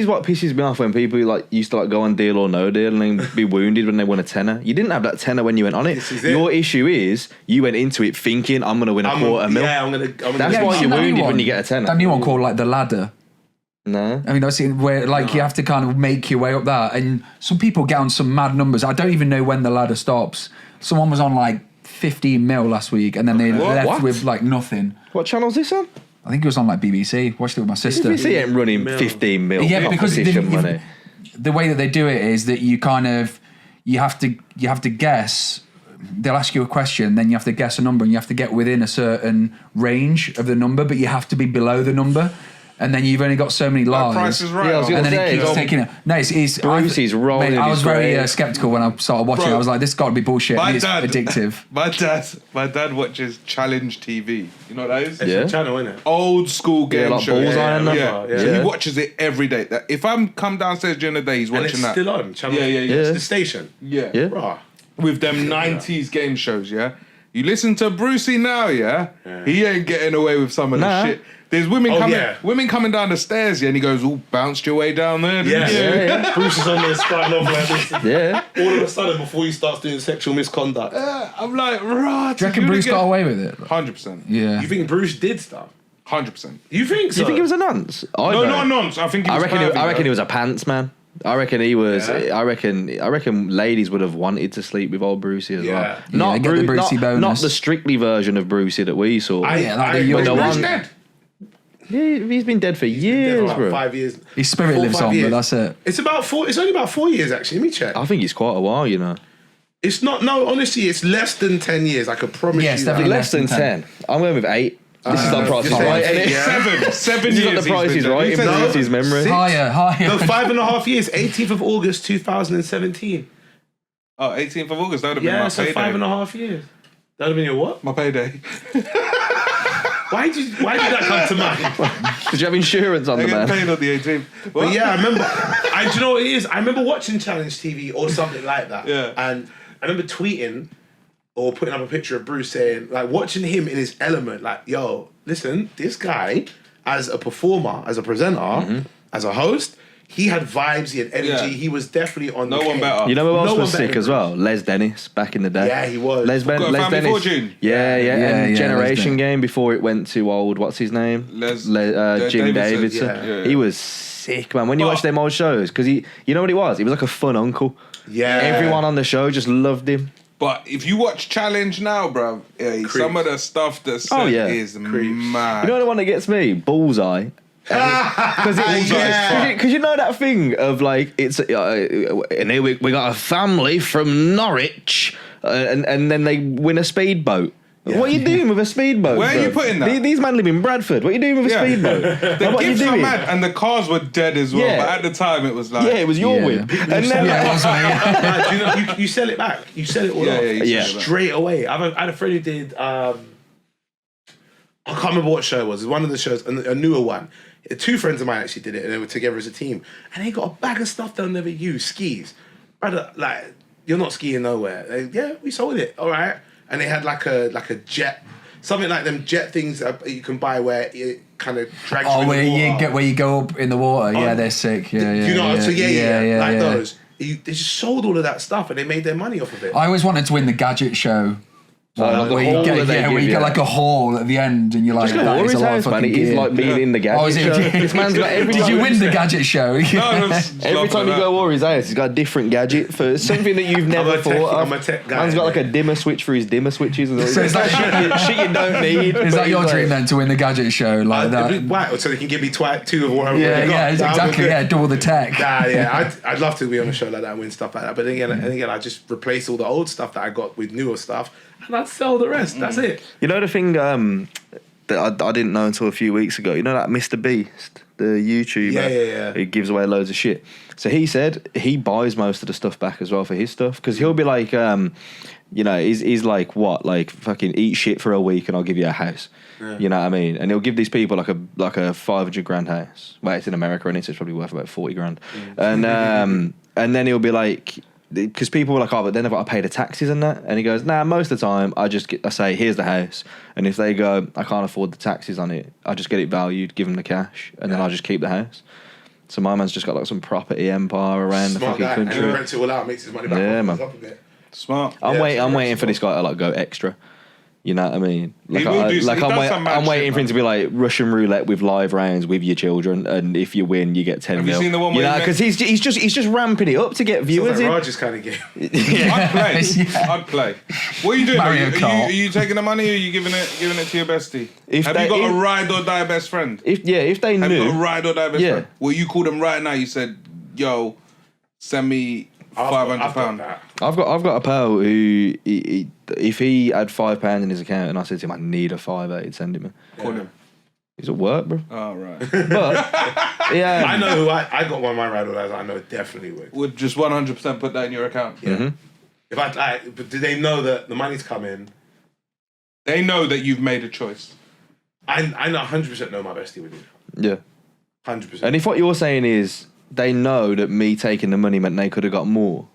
what pisses me off when people used to go on Deal or No Deal and then be wounded when they won a tenner. You didn't have that tenner when you went on it. This is it. Your issue is you went into it thinking I'm gonna win a $250,000. Yeah, I'm gonna. That's why you're wounded when you get a tenner. That new one called like the ladder. No. I mean, I've seen where you have to kind of make your way up that, and some people get on some mad numbers. I don't even know when the ladder stops. Someone was on like 15 mil last week, and then they left with like nothing. What channel's this on? I think it was on like BBC. Watched it with my sister. BBC ain't running 15 mil. Yeah, because money. The way that they do it is that you have to guess. They'll ask you a question, then you have to guess a number, and you have to get within a certain range of the number, but you have to be below the number. And then you've only got so many lives. Price is Right. Yeah, I was and then say, it keeps taking it. No, Brucey's rolling. I was very grave. skeptical when I started watching. Bro, I was like, this got to be bullshit. It's addictive. My dad watches Challenge TV. You know what that is? It's Yeah. a channel, isn't it? Old school game like show. Bullseye and that. Yeah. So he watches it every day. If I'm come downstairs during the day, he's And watching it's that. still on. Channel. Yeah. It's the station. Yeah. Bruh. With them 90s game shows, yeah? You listen to Brucey now, yeah? He ain't getting away with some of the shit. There's women coming down the stairs, yeah, and he goes, "All bounced your way down there." Yeah. Bruce is on there starting off like this. Yeah. All of a sudden, before he starts doing sexual misconduct. I'm like, right. Do you reckon Bruce got away with it? 100%. Yeah. You think Bruce did stuff? 100%. You think so? Do you think he was a nonce? No, not a nonce. I think he was I reckon he was a pants man. I reckon he was. Yeah. I reckon ladies would have wanted to sleep with old Brucey as well. Yeah, get the Brucey bonus. Not the Strictly version of Brucey that we saw. Bruce dead? Yeah, he's been dead for years, like bro. 5 years. His spirit lives on, but that's it. It's about 4. It's only about 4 years actually. Let me check. I think it's quite a while, you know. It's not. No, honestly, it's less than 10 years. I could promise Yeah, you. it's That. definitely Less than 10. I'm going with 8. This is not price is just right, saying, isn't it? yeah. 7 He's years. got the price is right in He said Brucey's memory. Higher. No, 5.5 years. 18th of August 2017. Oh, 18th of August. That would have been Yeah, my so payday. 5.5 years. That would have been your what? My payday. Why did that come to mind? Did you have insurance on They the get man? paid on the 18th. But yeah, I remember. Do you know what it is? I remember watching Challenge TV or something like that. Yeah. And I remember tweeting or putting up a picture of Bruce saying, like, watching him in his element, like, yo, listen, this guy, as a performer, as a presenter, as a host, he had vibes, he had energy, Yeah. he was definitely on No the one cake. better. You know who else No was one better sick than as well? Les Dennis back in the day. Yeah, he was. Les Got a Les Family Dennis. Fortune. Yeah, Yeah, and Les Generation Dennis. Game before it went to old. What's his name? Jim Davidson. Yeah. He was sick, man. When you But- watch them old shows, because you know what he was? He was like a fun uncle. Yeah. Everyone on the show just loved him. But if you watch Challenge now, bruv, some of the stuff that's said is mad. You know the one that gets me? Bullseye. Because you know that thing of like it's and here we got a family from Norwich and then they win a speedboat. What are you doing with a speedboat? Where are you putting that? These men live in Bradford. What are you doing with a Yeah. speedboat? The Like, what are you gifts are doing? mad, and the cars were dead as well. Yeah. But at the time, it was like, Yeah, it was your Yeah. whip. And then Yeah, that's what Like, do you know, you sell it back. You sell it all Yeah, off. yeah, you Yeah. said that. Straight away. I had a friend who did. I can't remember what show it was. It was one of the shows, a newer one. Two friends of mine actually did it, and they were together as a team. And they got a bag of stuff they'll never use. Skis, brother. Like, you're not skiing nowhere. Yeah, we sold it. All right. And they had like a jet, something like them jet things that you can buy where it kind of drags you in the water. where you go up in the water. Yeah, they're sick. Yeah, yeah. You know, so yeah, like yeah. those. They just sold all of that stuff and they made their money off of it. I always wanted to win the gadget show. like the Where you haul get, that they where give you you. get like a haul at the end, and you're like, Just go that to is a Aurie's lot of house, man. fucking He's gear. like being in the gadget Oh, is it? show. This man's got every Did time you win the gadget show? Every time you go to Aurie's house, he's got a different gadget for something that you've never a tech- thought of. I'm a tech guy, Man's got like a man. dimmer switch for his dimmer switches. And all So is that shit you don't need. Is but that your he's dream like- then, to win the gadget show like that? Wow, so they can give me two of what I've Yeah, already got. yeah, That would be exactly. good. Yeah, double the tech. Nah, yeah, I'd love to be on a show like that and win stuff like that. But then again, I just replace all the old stuff that I got with newer stuff, and I'd sell the rest. That's it. You know the thing that I didn't know until a few weeks ago? You know that Mr. Beast, the YouTuber Yeah. who gives away loads of shit? So he said he buys most of the stuff back as well for his stuff, because he'll be like, you know, he's like, what? Like, fucking eat shit for a week and I'll give you a house. Yeah. You know what I mean? And he'll give these people like a $500,000 house. Well, it's in America and it's probably worth about 40 grand. And then he'll be like, because people were like, oh, but then I've got to pay the taxes and that. And he goes, nah, most of the time I say, here's the house. And if they go, I can't afford the taxes on it, I just get it valued, give them the cash, and then I'll just keep the house. So my man's just got like some property empire around Smart the guy, fucking and he country. rents it all out, makes his money back. Yeah, up, man. up a bit. Smart. I'm Yeah, waiting for this guy to like go extra. You know what I mean? Like, He will do- he does some mad I'm waiting shit, for him man. to be like Russian roulette with live rounds with your children, and if you win, you get 10 Have you mil. seen the one where he because he's just ramping it up to get Sounds viewers like in. Raj's kind of game. I'd play. Yeah. I'd play. What are you doing? Mario Are you Kart. taking the money, or are you giving it to your bestie? If Have they- you got if- a ride or die best friend? If they Have you got a knew, ride or die best Yeah. friend? Well, you called him right now. You said, "Yo, send me £500." I've got a pal who if he had £5 in his account and I said to him I need a £5, he'd send it me. Call him. He's at work, bro. Oh, right. But yeah, I know who I got one of my ride or dies. I know definitely would. Would just 100% put that in your account. Yeah. If but do they know that the money's coming? They know that you've made a choice. I know 100% know my bestie would do. Yeah. 100%. And if what you're saying is they know that me taking the money meant they could have got more,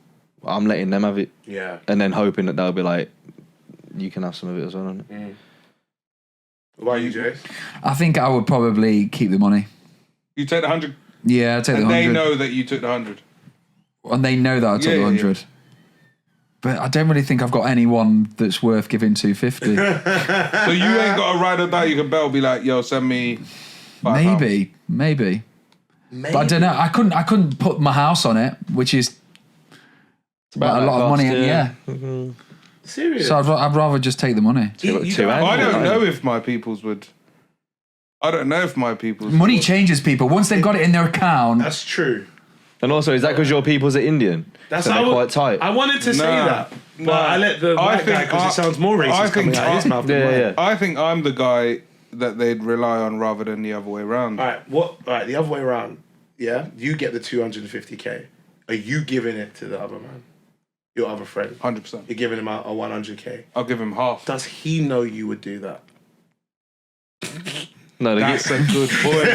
I'm letting them have it, Yeah. and then hoping that they'll be like, you can have some of it as well. Innit? What are you, Jace? I think I would probably keep the money. You take the 100, Yeah, I'd take the and 100. they know that you took the 100. And they know that I took Yeah, the yeah, 100. But I don't really think I've got anyone that's worth giving 250. So you ain't got a ride or die. You can bell, be like, "Yo, send me £5." Maybe. But I don't know. I couldn't put my house on it, which is about a that lot of money. cost, Yeah. Serious? So I'd rather just take the money. You Two don't- hours. I don't know if my peoples would. I don't know if my peoples. Money changes people. Once they've got it in their account, That's true. And also, is that because your people's are Indian? That's so how they're quite tight. I wanted to say Nah. that, but Nah. I let the I white think guy because I- it sounds more I racist think coming out of his I- mouth than mine. yeah. I think I'm the guy that they'd rely on rather than the other way around. All right, the other way around. Yeah, you get the 250K. Are you giving it to the other man, your other friend? 100%. You're giving him a 100K. I'll give him half. Does he know you would do that? No, That's a good point.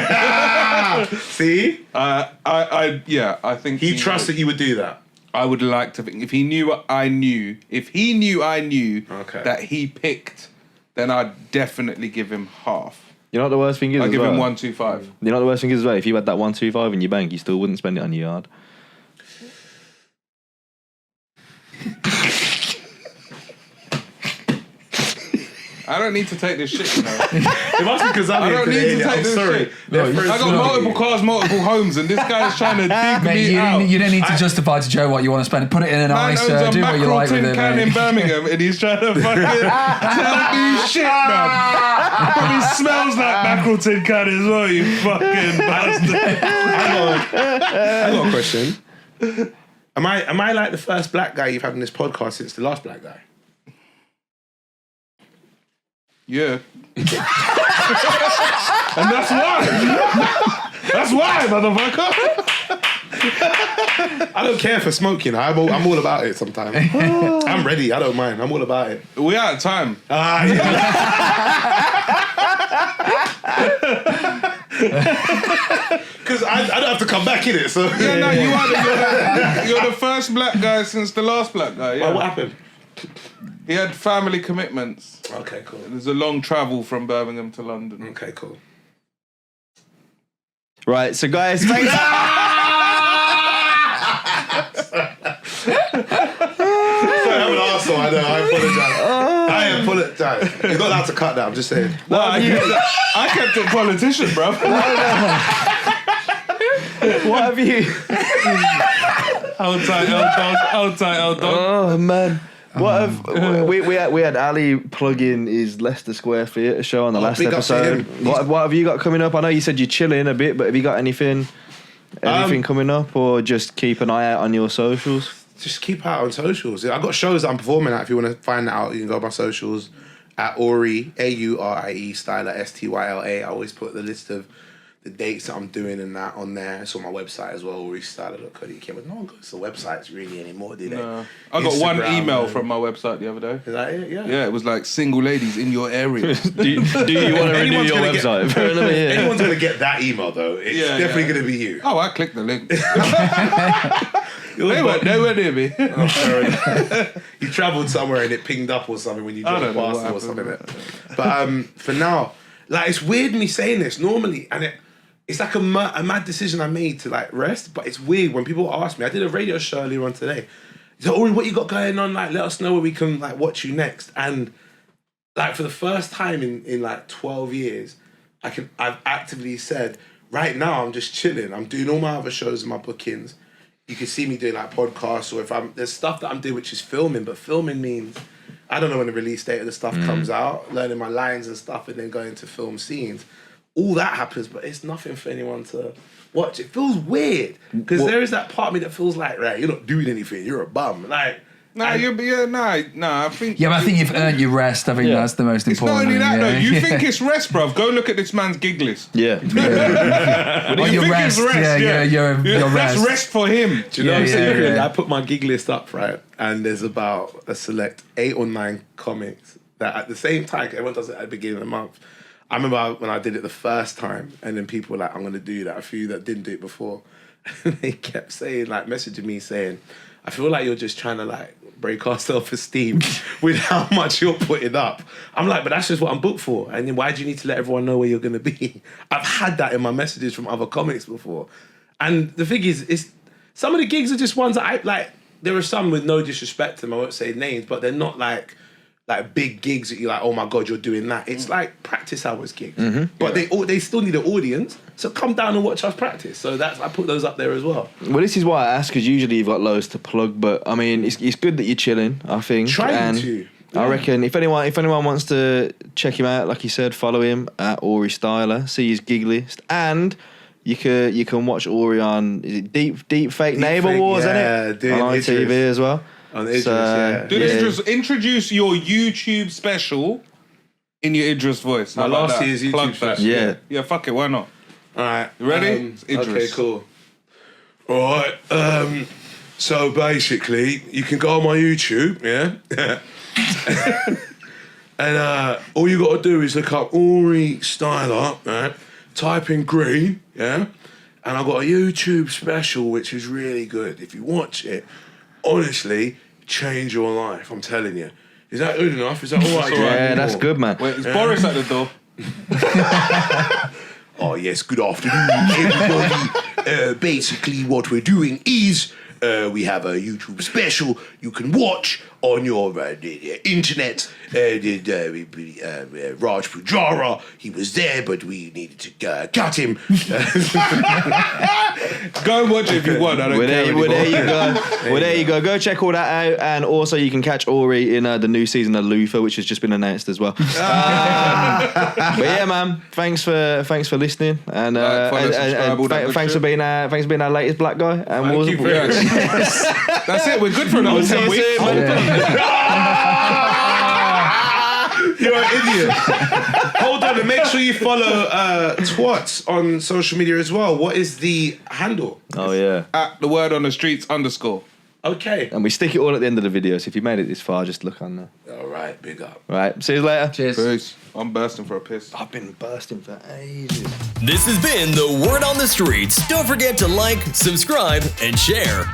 See? I think He trusts that you would do that. I would like to think if he knew I knew Okay. that he picked, then I'd definitely give him half. You know what the worst thing is? I'd as give well? him 125. You know what the worst thing is as well? If you had that 125 in your bank, you still wouldn't spend it on your yard. I don't need to take this shit, you know. It must be because I don't need to take I'm this sorry. shit. They're I got frustrating. multiple cars, multiple homes, and this guy's trying to dig Mate, me out. you don't need to justify to Joe what you want to spend. Put it in an Man ice. owns a Do what you mackerel like with tin it, can mate. in Birmingham, and he's trying to fucking tell me shit, man. Probably smells like mackerel tin can as well, you fucking bastard. I got a question. Am I like the first black guy you've had on this podcast since the last black guy? Yeah. And that's why. That's why, motherfucker. I don't care for smoking. I'm all about it sometimes. I'm ready. I don't mind. I'm all about it. We out of time. Because I don't have to come back in it. So Yeah, no, you're the first black guy since the last black guy. Yeah. Well, what happened? He had family commitments. Okay, cool. There's a long travel from Birmingham to London. Okay, cool. Right, so guys, thanks. Sorry, I'm an arsehole. I know. I apologise. You're not allowed to cut that. I'm just saying. I kept it politician, bro. What have you? Hold tight, old dog. Oh man. What have we had Ali plug in his Leicester Square Theatre show on the last big up to episode. him. What have you got coming up? I know you said you're chilling a bit, but have you got anything coming up, or just keep an eye out on your socials? Just keep out on socials. I've got shows that I'm performing at. If you want to find that out, you can go on my socials at Aurie, Aurie Styla, Styla. I always put the list of the dates that I'm doing and that on there. It's on my website as well, auriestyla.co.uk. But no one goes to websites really anymore, do they? No. I got one Instagram email and- from my website the other day. Is that it? Yeah. Yeah, it was like single ladies in your area. Do you want to renew Anyone's your gonna website for another year? Anyone's going to get that email, though. It's Yeah, definitely yeah. going to be you. Oh, I clicked the link. They weren't nowhere near me. Oh, fair enough. You travelled somewhere and it pinged up or something when you I drove don't know past what or something. happened. But for now, like, it's weird me saying this normally, and it's like a mad decision I made to like rest. But it's weird when people ask me. I did a radio show earlier on today. So, Aurie, what you got going on? Like, let us know where we can like watch you next. And like for the first time in like 12 years, I've actively said, right now I'm just chilling. I'm doing all my other shows and my bookings. You can see me doing like podcasts, or if there's stuff that I'm doing which is filming, but filming means I don't know when the release date of the stuff comes out, learning my lines and stuff, and then going to film scenes. All that happens, but it's nothing for anyone to watch. It feels weird because there is that part of me that feels like, right, you're not doing anything, you're a bum. Like, I think. Yeah, but I think you've earned your rest. I think that's the most It's not important. only that thing, though. yeah. You think it's rest, bruv? Go look at this man's gig list. Yeah. Oh, You your think rest. it's rest? Yeah, your That's rest. rest for him. do you know Yeah, what I'm saying? yeah. I put my gig list up, right, and there's about a select 8 or 9 comics that at the same time, 'cause everyone does it at the beginning of the month. I remember when I did it the first time, and then people were like, I'm going to do that. A few that didn't do it before. And they kept saying, like, messaging me saying, I feel like you're just trying to, like, break our self-esteem with how much you're putting up. I'm like, but that's just what I'm booked for. And then why do you need to let everyone know where you're going to be? I've had that in my messages from other comics before. And the thing is, some of the gigs are just ones that I, like, there are some with no disrespect to them, I won't say names, but they're not like big gigs that you're like, oh my God, you're doing that. It's like practice hours gigs. But they still need an audience, so come down and watch us practice. So I put those up there as well. Well, this is why I ask, because usually you've got loads to plug, but I mean, it's good that you're chilling, I think. Trying to. I reckon if anyone wants to check him out, like you said, follow him at Aurie Styla, see his gig list, and you can watch Aurie on, is it Deep Fake Neighbour Fake, Wars, yeah, isn't it? doing On Idris. TV as well. On Idris, yeah. Dude, Idris, introduce your YouTube special in your Idris voice. My How about last that? year's YouTube Plug that. special. Yeah. Yeah, fuck it, why not? All right. You ready? It's Idris. Okay, cool. All right. So basically, you can go on my YouTube, yeah? And all you got to do is look up Aurie Styla, right? Type in green, yeah? And I've got a YouTube special which is really good. If you watch it, honestly, change your life, I'm telling you. Is that good enough? Is that all right? Yeah, that's good, man. Wait, is Boris at the door? Oh, yes, good afternoon, everybody. Basically, what we're doing is we have a YouTube special you can watch on your internet. Raj Pujara, he was there, but we needed to cut him. Go and watch it if you want. I don't care anymore. There you go. There you go. Go check all that out, and also you can catch Aurie in the new season of Luther, which has just been announced as well. But yeah, man, thanks for listening, and thanks for being our latest black guy. And Thank you very much. That's it. We're good for another 10 weeks. You're an idiot. Hold on, and make sure you follow TWOTS on social media as well. What is the handle? Oh yeah, At the word on the streets _ Okay. and we stick it all at the end of the video. So if you made it this far, just look on there. All right, big up. Right, see you later. Cheers. Peace. I'm bursting for a piss. I've been bursting for ages. This has been the Word on the Streets. Don't forget to like, subscribe, and share.